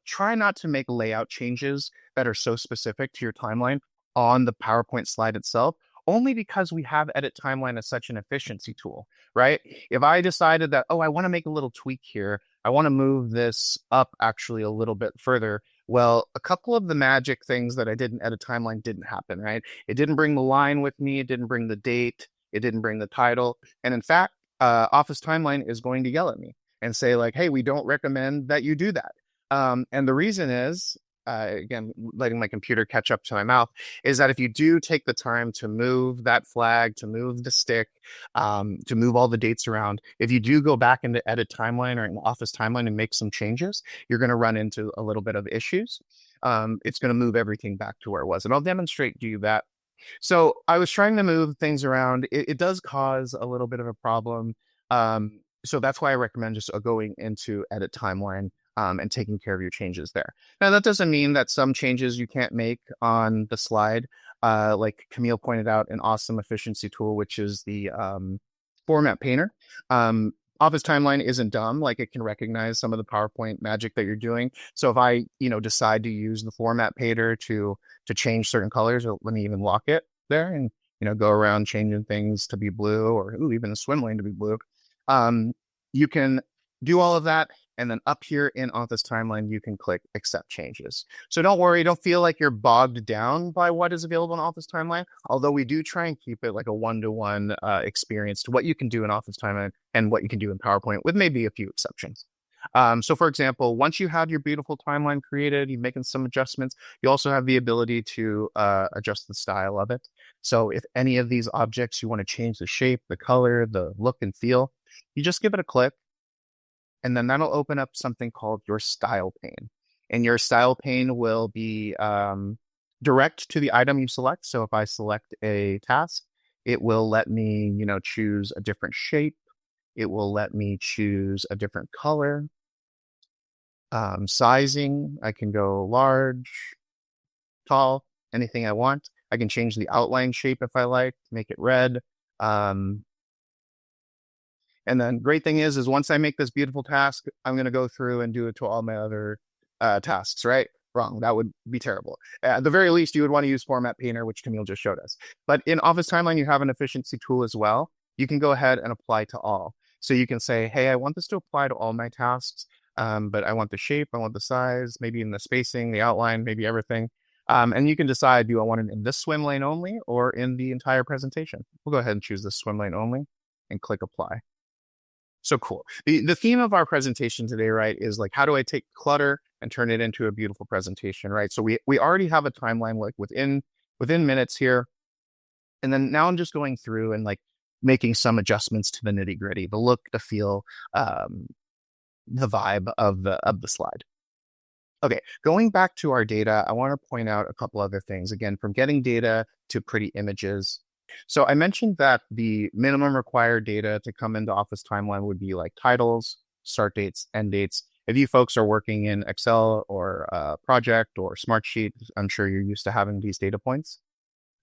try not to make layout changes that are so specific to your timeline on the PowerPoint slide itself, only because we have Edit Timeline as such an efficiency tool, right? If I decided that, I want to make a little tweak here, I want to move this up actually a little bit further, well, a couple of the magic things that I did in Edit Timeline didn't happen, right? It didn't bring the line with me, it didn't bring the date, it didn't bring the title, and in fact, Office Timeline is going to yell at me and say like, hey, we don't recommend that you do that. And the reason is, again, letting my computer catch up to my mouth, is that if you do take the time to move that flag, to move the stick, to move all the dates around, if you do go back into Edit Timeline or in Office Timeline and make some changes, you're going to run into a little bit of issues. it's going to move everything back to where it was. And I'll demonstrate to you that. So I was trying to move things around. It does cause a little bit of a problem. So that's why I recommend just going into edit timeline and taking care of your changes there. Now, that doesn't mean that some changes you can't make on the slide. Like Camille pointed out, an awesome efficiency tool, which is the Format Painter. Office Timeline isn't dumb. Like, it can recognize some of the PowerPoint magic that you're doing. So if I, decide to use the Format Painter to change certain colors, or let me even lock it there and, go around changing things to be blue, or even the swim lane to be blue. You can do all of that. And then up here in Office Timeline, you can click Accept Changes. So don't worry, don't feel like you're bogged down by what is available in Office Timeline, although we do try and keep it like a one-to-one experience to what you can do in Office Timeline and what you can do in PowerPoint, with maybe a few exceptions. So for example, once you have your beautiful timeline created, you're making some adjustments, you also have the ability to adjust the style of it. So if any of these objects, you want to change the shape, the color, the look and feel, you just give it a click. And then that'll open up something called your style pane. And your style pane will be direct to the item you select. So if I select a task, it will let me, choose a different shape. It will let me choose a different color. Sizing, I can go large, tall, anything I want. I can change the outline shape if I like, make it red. And then great thing is once I make this beautiful task, I'm going to go through and do it to all my other tasks, right? Wrong. That would be terrible. At the very least, you would want to use Format Painter, which Camille just showed us. But in Office Timeline, you have an efficiency tool as well. You can go ahead and apply to all. So you can say, hey, I want this to apply to all my tasks, but I want the shape, I want the size, maybe in the spacing, the outline, maybe everything. And you can decide, do I want it in this swim lane only or in the entire presentation? We'll go ahead and choose the swim lane only and click Apply. So cool. The theme of our presentation today, right, is like, how do I take clutter and turn it into a beautiful presentation, right? So we already have a timeline like within minutes here. And then now I'm just going through and like making some adjustments to the nitty gritty, the look, the feel, the vibe of the slide. Okay, going back to our data, I want to point out a couple other things. Again, from getting data to pretty images. So I mentioned that the minimum required data to come into Office Timeline would be like titles, start dates, end dates. If you folks are working in Excel or Project or Smartsheet, I'm sure you're used to having these data points.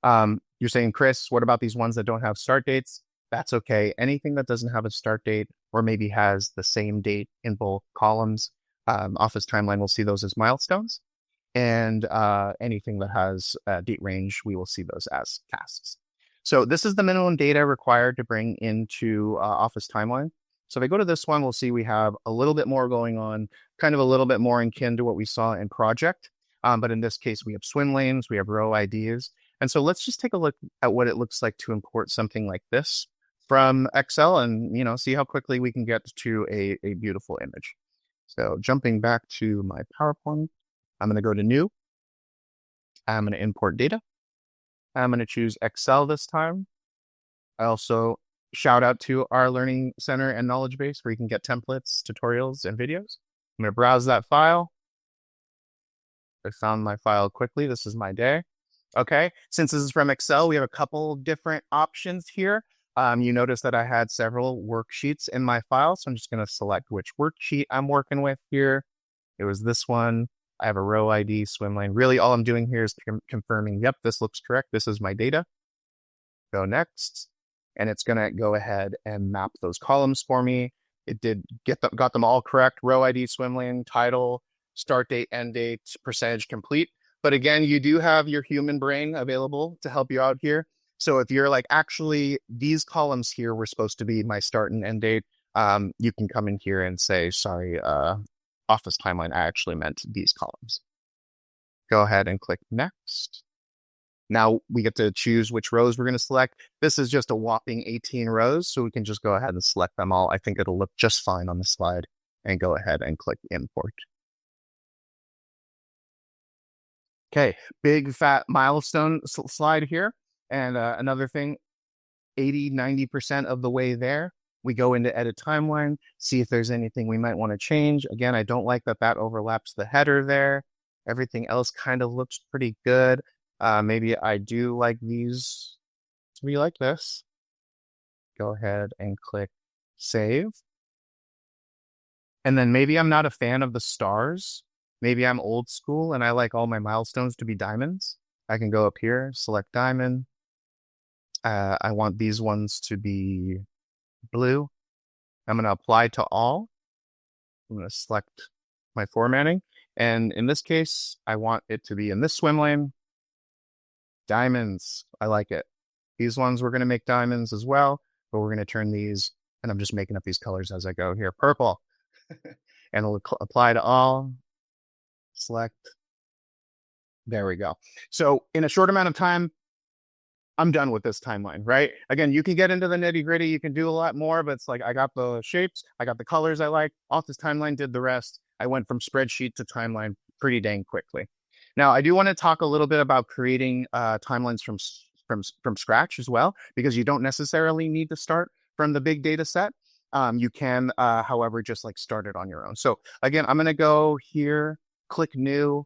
You're saying, Chris, what about these ones that don't have start dates? That's okay. Anything that doesn't have a start date or maybe has the same date in both columns, Office Timeline will see those as milestones. And anything that has a date range, we will see those as tasks. So this is the minimum data required to bring into Office Timeline. So if I go to this one, we'll see we have a little bit more going on, kind of a little bit more in kin to what we saw in Project. But in this case, we have swim lanes, we have row IDs. And so let's just take a look at what it looks like to import something like this from Excel and, see how quickly we can get to a beautiful image. So jumping back to my PowerPoint, I'm going to go to New. I'm going to import data. I'm going to choose Excel this time. I also shout out to our Learning Center and Knowledge Base where you can get templates, tutorials, and videos. I'm going to browse that file. I found my file quickly. This is my day. Okay, since this is from Excel, we have a couple different options here. You notice that I had several worksheets in my file, so I'm just going to select which worksheet I'm working with here. It was this one. I have a row ID, swim lane. Really, all I'm doing here is confirming, yep, this looks correct. This is my data. Go next. And it's going to go ahead and map those columns for me. It did got them all correct. Row ID, swim lane, title, start date, end date, percentage complete. But again, you do have your human brain available to help you out here. So if you're like, actually, these columns here were supposed to be my start and end date, you can come in here and say, sorry, Office Timeline, I actually meant these columns. Go ahead and click Next. Now we get to choose which rows we're going to select. This is just a whopping 18 rows, so we can just go ahead and select them all. I think it'll look just fine on the slide, and go ahead and click Import. Okay, big fat milestone slide here. And another thing, 80-90% of the way there, we go into Edit Timeline, see if there's anything we might want to change. Again, I don't like that overlaps the header there. Everything else kind of looks pretty good. Maybe I do like these to be like this. Go ahead and click save. And then maybe I'm not a fan of the stars. Maybe I'm old school and I like all my milestones to be diamonds. I can go up here, select diamond. I want these ones to be blue. I'm going to apply to all. I'm going to select my formatting. And in this case, I want it to be in this swim lane. Diamonds. I like it. These ones we're going to make diamonds as well, but we're going to turn these, and I'm just making up these colors as I go here. Purple. And it'll apply to all. Select. There we go. So in a short amount of time, I'm done with this timeline, right? Again, you can get into the nitty gritty. You can do a lot more, but it's like, I got the shapes. I got the colors I like. Office Timeline did the rest. I went from spreadsheet to timeline pretty dang quickly. Now, I do want to talk a little bit about creating timelines from scratch as well, because you don't necessarily need to start from the big data set. You can, however, just like start it on your own. So again, I'm going to go here, click new.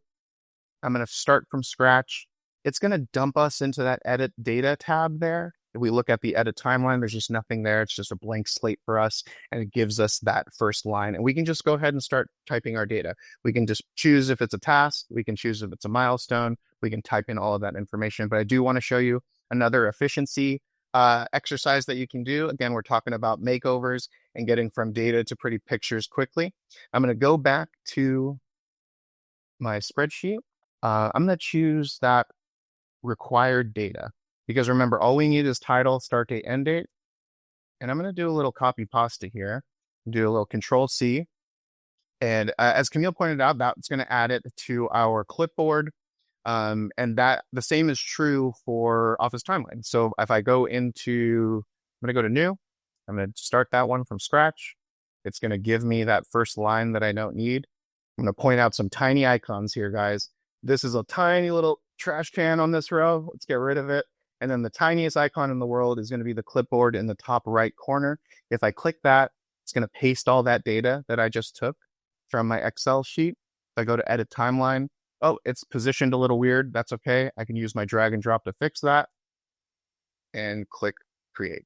I'm going to start from scratch. It's going to dump us into that edit data tab there. If we look at the edit timeline, there's just nothing there. It's just a blank slate for us. And it gives us that first line. And we can just go ahead and start typing our data. We can just choose if it's a task. We can choose if it's a milestone. We can type in all of that information. But I do want to show you another efficiency exercise that you can do. Again, we're talking about makeovers and getting from data to pretty pictures quickly. I'm going to go back to my spreadsheet. I'm going to choose that required data, because remember, all we need is title, start date, end date. And I'm going to do a little copy pasta here, do a little Control C. And as Camille pointed out, that's going to add it to our clipboard. And that the same is true for Office Timeline. So if I go into, I'm going to go to new, I'm going to start that one from scratch. It's going to give me that first line that I don't need. I'm going to point out some tiny icons here, guys. This is a tiny little trash can on this row. Let's get rid of it. And then the tiniest icon in the world is going to be the clipboard in the top right corner. If I click that, it's going to paste all that data that I just took from my Excel sheet. If I go to edit timeline, oh, it's positioned a little weird. That's okay. I can use my drag and drop to fix that and click create.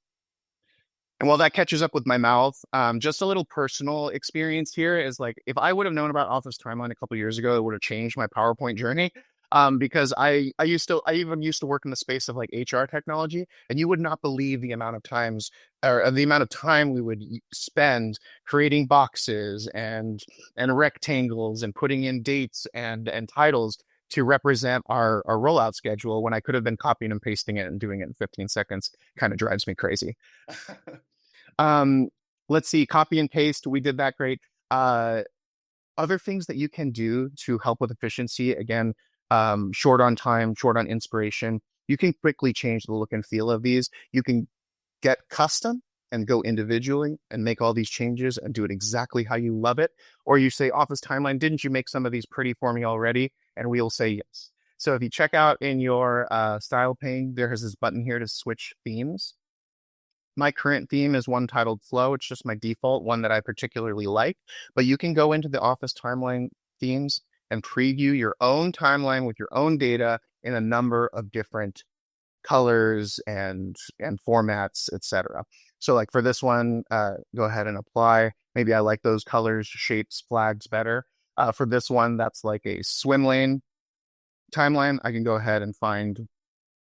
And while that catches up with my mouth, just a little personal experience here is like, if I would have known about Office Timeline a couple years ago, it would have changed my PowerPoint journey. Because I even used to work in the space of like HR technology, and you would not believe the amount of times or the amount of time we would spend creating boxes and rectangles and putting in dates and titles to represent our rollout schedule, when I could have been copying and pasting it and doing it in 15 seconds. Kind of drives me crazy. Let's see, copy and paste. We did that great. Other things that you can do to help with efficiency, again, short on time, short on inspiration. You can quickly change the look and feel of these. You can get custom and go individually and make all these changes and do it exactly how you love it. Or you say, Office Timeline, didn't you make some of these pretty for me already? And we'll say yes. So if you check out in your style pane, there is this button here to switch themes. My current theme is one titled Flow. It's just my default one that I particularly like. But you can go into the Office Timeline themes and preview your own timeline with your own data in a number of different colors and formats, etc. So like for this one, go ahead and apply. Maybe I like those colors, shapes, flags better. For this one, that's like a swim lane timeline. I can go ahead and find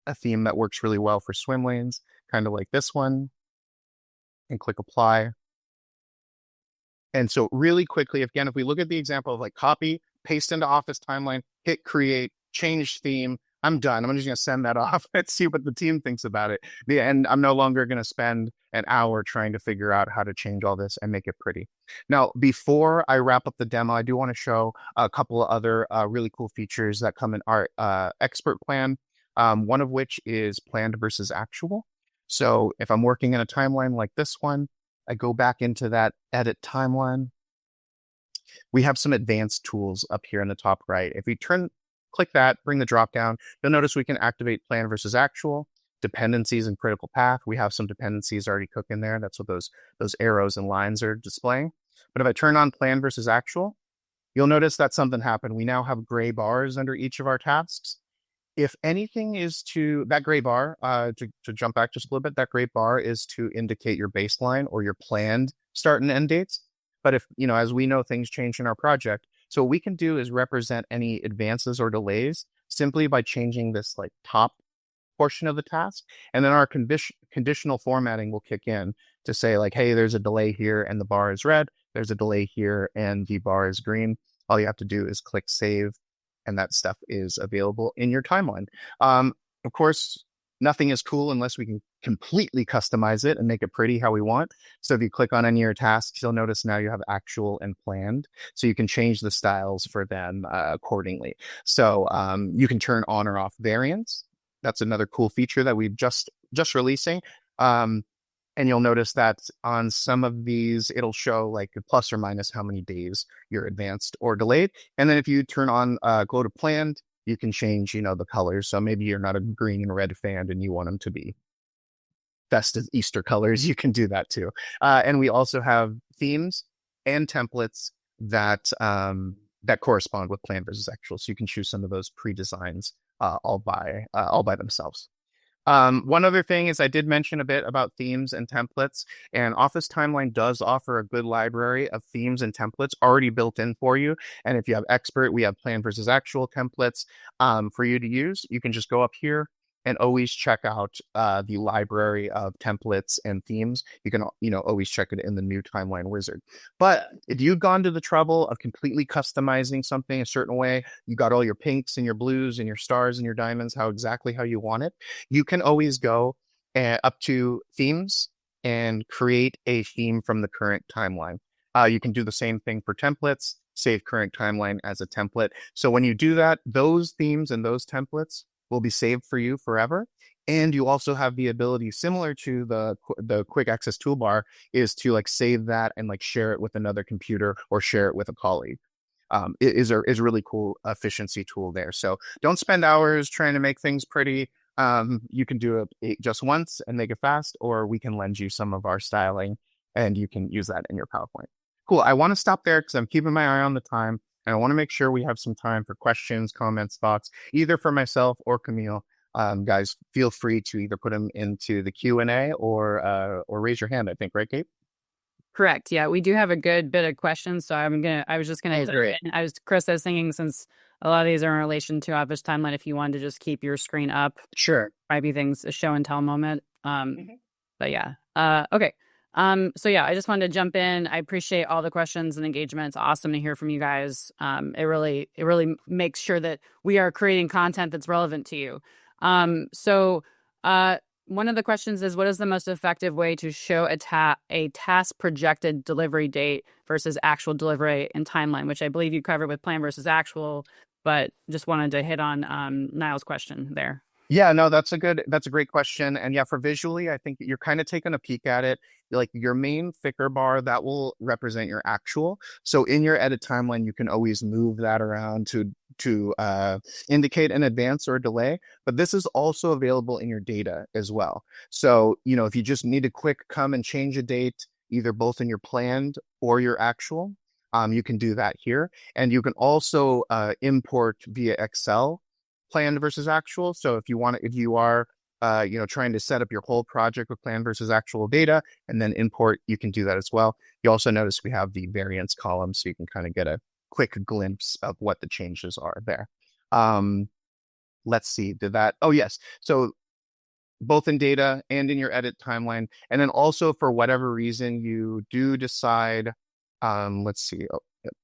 a theme that works really well for swim lanes, kind of like this one, and click apply. And so really quickly, again, if we look at the example of like copy, paste into Office Timeline, hit create, change theme, I'm done. I'm just going to send that off. Let's see what the team thinks about it. And I'm no longer going to spend an hour trying to figure out how to change all this and make it pretty. Now, before I wrap up the demo, I do want to show a couple of other really cool features that come in our expert plan. One of which is planned versus actual. So if I'm working in a timeline like this one, I go back into that edit timeline. We have some advanced tools up here in the top right. If we click that, bring the drop down, you'll notice we can activate plan versus actual, dependencies and critical path. We have some dependencies already cooked in there. That's what those arrows and lines are displaying. But if I turn on plan versus actual, you'll notice that something happened. We now have gray bars under each of our tasks. If anything is that gray bar, to jump back just a little bit, that gray bar is to indicate your baseline or your planned start and end dates. But if, as we know, things change in our project. So what we can do is represent any advances or delays simply by changing this like top portion of the task. And then our conditional formatting will kick in to say like, hey, there's a delay here and the bar is red. There's a delay here and the bar is green. All you have to do is click save, and that stuff is available in your timeline. Of course, nothing is cool unless we can completely customize it and make it pretty how we want. So if you click on any of your tasks, you'll notice now you have actual and planned. So you can change the styles for them accordingly. So you can turn on or off variants. That's another cool feature that we've just releasing. And you'll notice that on some of these, it'll show like plus or minus how many days you're advanced or delayed. And then if you turn on go to planned, you can change, the colors. So maybe you're not a green and red fan and you want them to be festive Easter colors. You can do that too. And we also have themes and templates that correspond with plan versus actual. So you can choose some of those pre-designs all by themselves. One other thing is I did mention a bit about themes and templates, and Office Timeline does offer a good library of themes and templates already built in for you. And if you have Expert, we have Plan versus Actual templates for you to use. You can just go up here and always check out the library of templates and themes. You can, always check it in the new Timeline Wizard. But if you've gone to the trouble of completely customizing something a certain way, you got all your pinks and your blues and your stars and your diamonds, exactly how you want it, you can always go up to themes and create a theme from the current timeline. You can do the same thing for templates, save current timeline as a template. So when you do that, those themes and those templates will be saved for you forever. And you also have the ability, similar to the quick access toolbar, is to like save that and like share it with another computer or share it with a colleague. It is a really cool efficiency tool there. So don't spend hours trying to make things pretty. You can do it just once and make it fast, or we can lend you some of our styling and you can use that in your PowerPoint. Cool. I want to stop there because I'm keeping my eye on the time. And I want to make sure we have some time for questions, comments, thoughts, either for myself or Camille. Guys, feel free to either put them into the Q&A or raise your hand, I think, right, Kate? Correct. Yeah, we do have a good bit of questions. So I was just gonna Chris, I was thinking, since a lot of these are in relation to Office Timeline, if you wanted to just keep your screen up. Sure. Might be things, a show and tell moment. But yeah. Okay. So yeah, I just wanted to jump in. I appreciate all the questions and engagement. It's awesome to hear from you guys. It really makes sure that we are creating content that's relevant to you. So one of the questions is, what is the most effective way to show a task projected delivery date versus actual delivery and timeline, which I believe you covered with plan versus actual, but just wanted to hit on Niall's question there. Yeah, no, that's a great question. And yeah, for visually, I think you're kind of taking a peek at it. Like your main thicker bar, that will represent your actual. So in your edit timeline, you can always move that around to indicate an advance or a delay. But this is also available in your data as well. So, if you just need a quick come and change a date, either both in your planned or your actual, you can do that here. And you can also import via Excel planned versus actual. So if you are trying to set up your whole project with plan versus actual data and then import, you can do that as well. You also notice we have the variance column, so you can kind of get a quick glimpse of what the changes are there. Let's see, oh yes. So both in data and in your edit timeline. And then also, for whatever reason you do decide, let's see,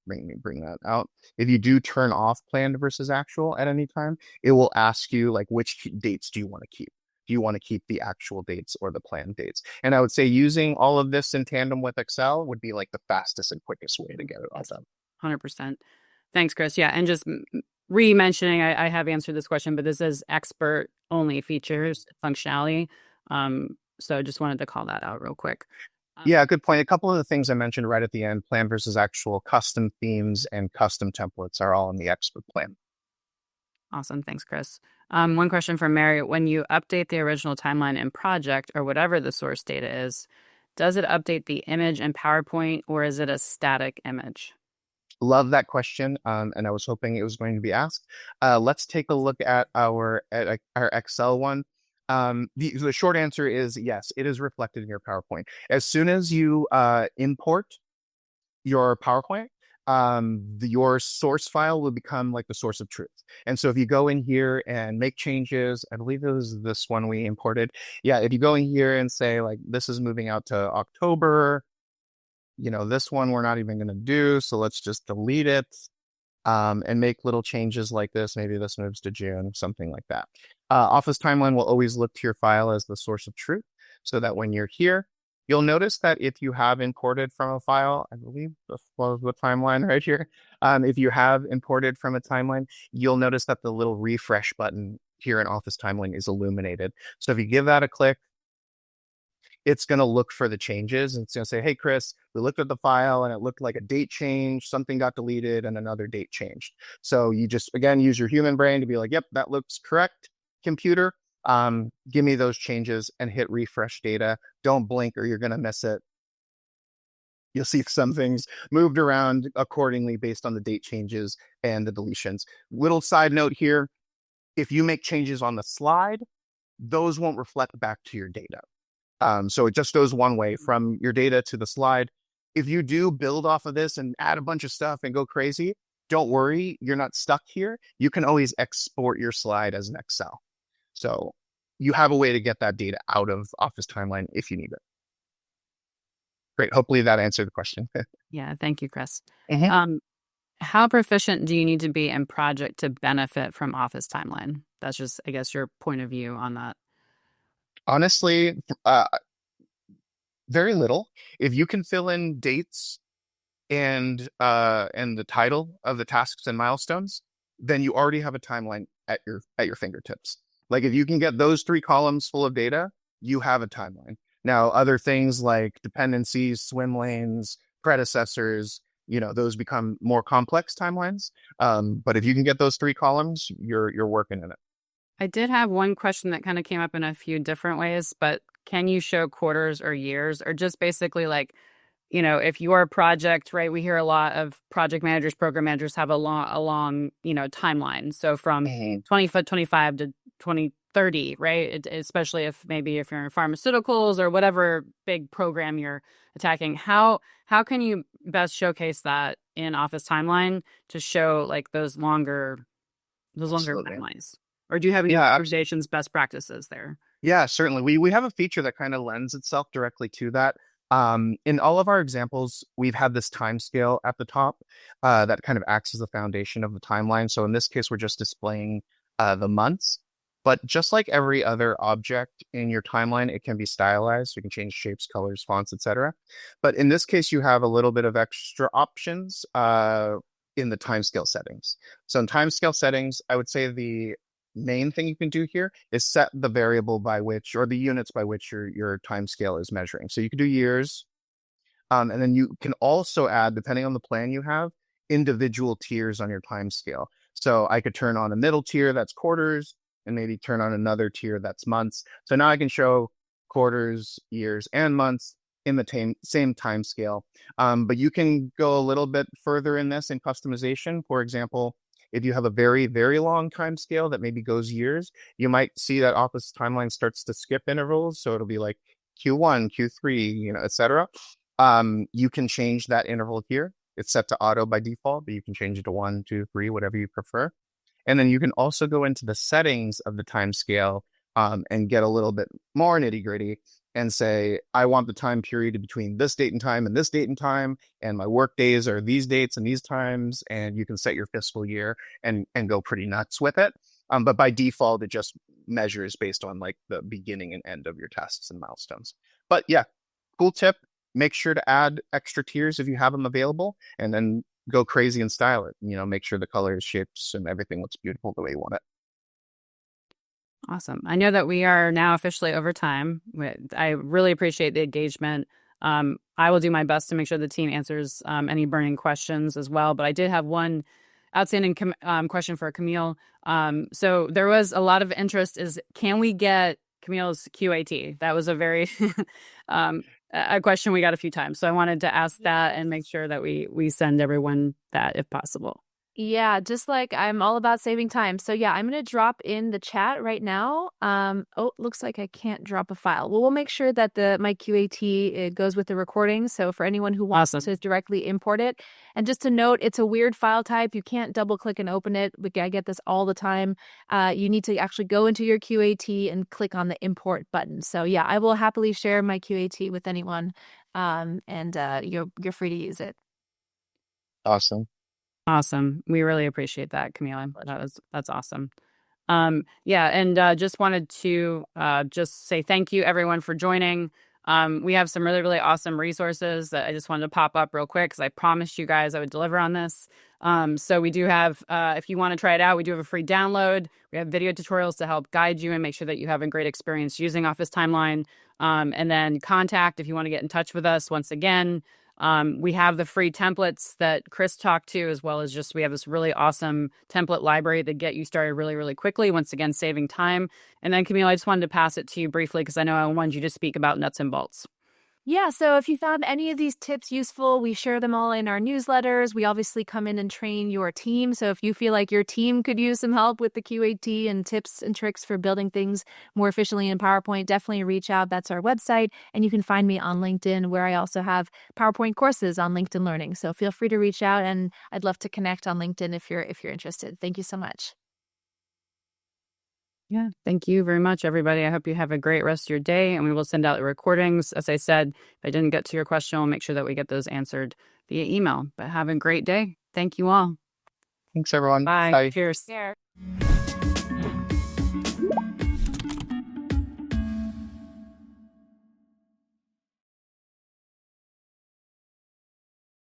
bring that out. If you do turn off planned versus actual at any time, it will ask you like, which dates do you want to keep? Do you want to keep the actual dates or the planned dates? And I would say using all of this in tandem with Excel would be like the fastest and quickest way to get it all done. 100%. Thanks, Chris. Yeah, and just re-mentioning, I have answered this question, but this is expert only features functionality. So just wanted to call that out real quick. Yeah, good point. A couple of the things I mentioned right at the end, plan versus actual, custom themes, and custom templates are all in the expert plan. Awesome. Thanks, Chris. One question from Mary. When you update the original timeline in project or whatever the source data is, does it update the image in PowerPoint or is it a static image? Love that question, and I was hoping it was going to be asked. Let's take a look at our Excel one. The short answer is yes, it is reflected in your PowerPoint. As soon as you import your PowerPoint, your source file will become like the source of truth. And so if you go in here and make changes, I believe it was this one we imported. Yeah, if you go in here and say like this is moving out to October, this one we're not even going to do, so let's just delete it, and make little changes like this. Maybe this moves to June, something like that. Office Timeline will always look to your file as the source of truth, so that when you're here, you'll notice that if you have imported from a file, I believe this was the timeline right here. If you have imported from a timeline, you'll notice that the little refresh button here in Office Timeline is illuminated. So if you give that a click, it's going to look for the changes and it's going to say, hey, Chris, we looked at the file and it looked like a date change, something got deleted and another date changed. So you just, again, use your human brain to be like, yep, that looks correct, computer. Give me those changes and hit refresh data. Don't blink or you're going to miss it. You'll see some things moved around accordingly based on the date changes and the deletions. Little side note here, if you make changes on the slide, those won't reflect back to your data. So it just goes one way from your data to the slide. If you do build off of this and add a bunch of stuff and go crazy, don't worry, you're not stuck here. You can always export your slide as an Excel. So you have a way to get that data out of Office Timeline if you need it. Great. Hopefully that answered the question. Yeah, thank you, Chris. Mm-hmm. How proficient do you need to be in project to benefit from Office Timeline? That's just, I guess, your point of view on that. Honestly, very little. If you can fill in dates and the title of the tasks and milestones, then you already have a timeline at your fingertips. Like if you can get those 3 columns full of data, you have a timeline. Now, other things like dependencies, swim lanes, predecessors, those become more complex timelines. But if you can get those 3 columns, you're working in it. I did have one question that kind of came up in a few different ways, but can you show quarters or years or just basically like, if your project, right, we hear a lot of project managers, program managers have a long, timeline. So from 2025 to 2030, right? Especially if you're in pharmaceuticals or whatever big program you're attacking. How can you best showcase that in Office Timeline to show like those longer Absolutely. timelines? Or do you have any recommendations, best practices there? Yeah, certainly. We have a feature that kind of lends itself directly to that. In all of our examples, we've had this time scale at the top that kind of acts as the foundation of the timeline. So in this case, we're just displaying the months. But just like every other object in your timeline, it can be stylized. You can change shapes, colors, fonts, etc. But in this case, you have a little bit of extra options in the timescale settings. So in timescale settings, I would say the main thing you can do here is set the variable by which, or the units by which your timescale is measuring. So you can do years, and then you can also add, depending on the plan you have, individual tiers on your timescale. So I could turn on a middle tier that's quarters, and maybe turn on another tier that's months. So now I can show quarters, years, and months in the same time scale. But you can go a little bit further in this in customization. For example, if you have a very, very long time scale that maybe goes years, you might see that Office Timeline starts to skip intervals. So it'll be like Q1, Q3, etc. You can change that interval here. It's set to auto by default, but you can change it to 1, 2, 3, whatever you prefer. And then you can also go into the settings of the time scale and get a little bit more nitty gritty and say, I want the time period between this date and time and this date and time, and my work days are these dates and these times, and you can set your fiscal year and go pretty nuts with it. But by default, it just measures based on like the beginning and end of your tasks and milestones. But yeah, cool tip. Make sure to add extra tiers if you have them available, and then go crazy and style it. Make sure the colors, shapes, and everything looks beautiful the way you want it. Awesome. I know that we are now officially over time. I really appreciate the engagement. I will do my best to make sure the team answers any burning questions as well. But I did have one outstanding question for Camille. So there was a lot of interest can we get Camille's QAT? That was a very a question we got a few times. So I wanted to ask that and make sure that we send everyone that if possible. Yeah, just like I'm all about saving time. So yeah, I'm going to drop in the chat right now. Oh, looks like I can't drop a file. Well, we'll make sure that my QAT it goes with the recording. So for anyone who wants to directly import it, and just to note, it's a weird file type. You can't double click and open it. I get this all the time. You need to actually go into your QAT and click on the import button. So yeah, I will happily share my QAT with anyone. And you're free to use it. Awesome. Awesome. We really appreciate that, Camila. That's awesome. Yeah, and just wanted to just say thank you everyone for joining. We have some really, really awesome resources that I just wanted to pop up real quick because I promised you guys I would deliver on this. So we do have, if you want to try it out, we do have a free download. We have video tutorials to help guide you and make sure that you have a great experience using Office Timeline. And then contact if you want to get in touch with us once again. We have the free templates that Chris talked to, as well as just we have this really awesome template library that get you started really, really quickly, once again, saving time. And then, Camille, I just wanted to pass it to you briefly because I know I wanted you to speak about nuts and bolts. Yeah, so if you found any of these tips useful, we share them all in our newsletters. We obviously come in and train your team. So if you feel like your team could use some help with the QAT and tips and tricks for building things more efficiently in PowerPoint, definitely reach out. That's our website. And you can find me on LinkedIn, where I also have PowerPoint courses on LinkedIn Learning. So feel free to reach out, and I'd love to connect on LinkedIn if you're interested. Thank you so much. Yeah, thank you very much, everybody. I hope you have a great rest of your day, and we will send out the recordings. As I said, if I didn't get to your question, we'll make sure that we get those answered via email. But have a great day. Thank you all. Thanks, everyone. Bye. Bye. Cheers. Yeah.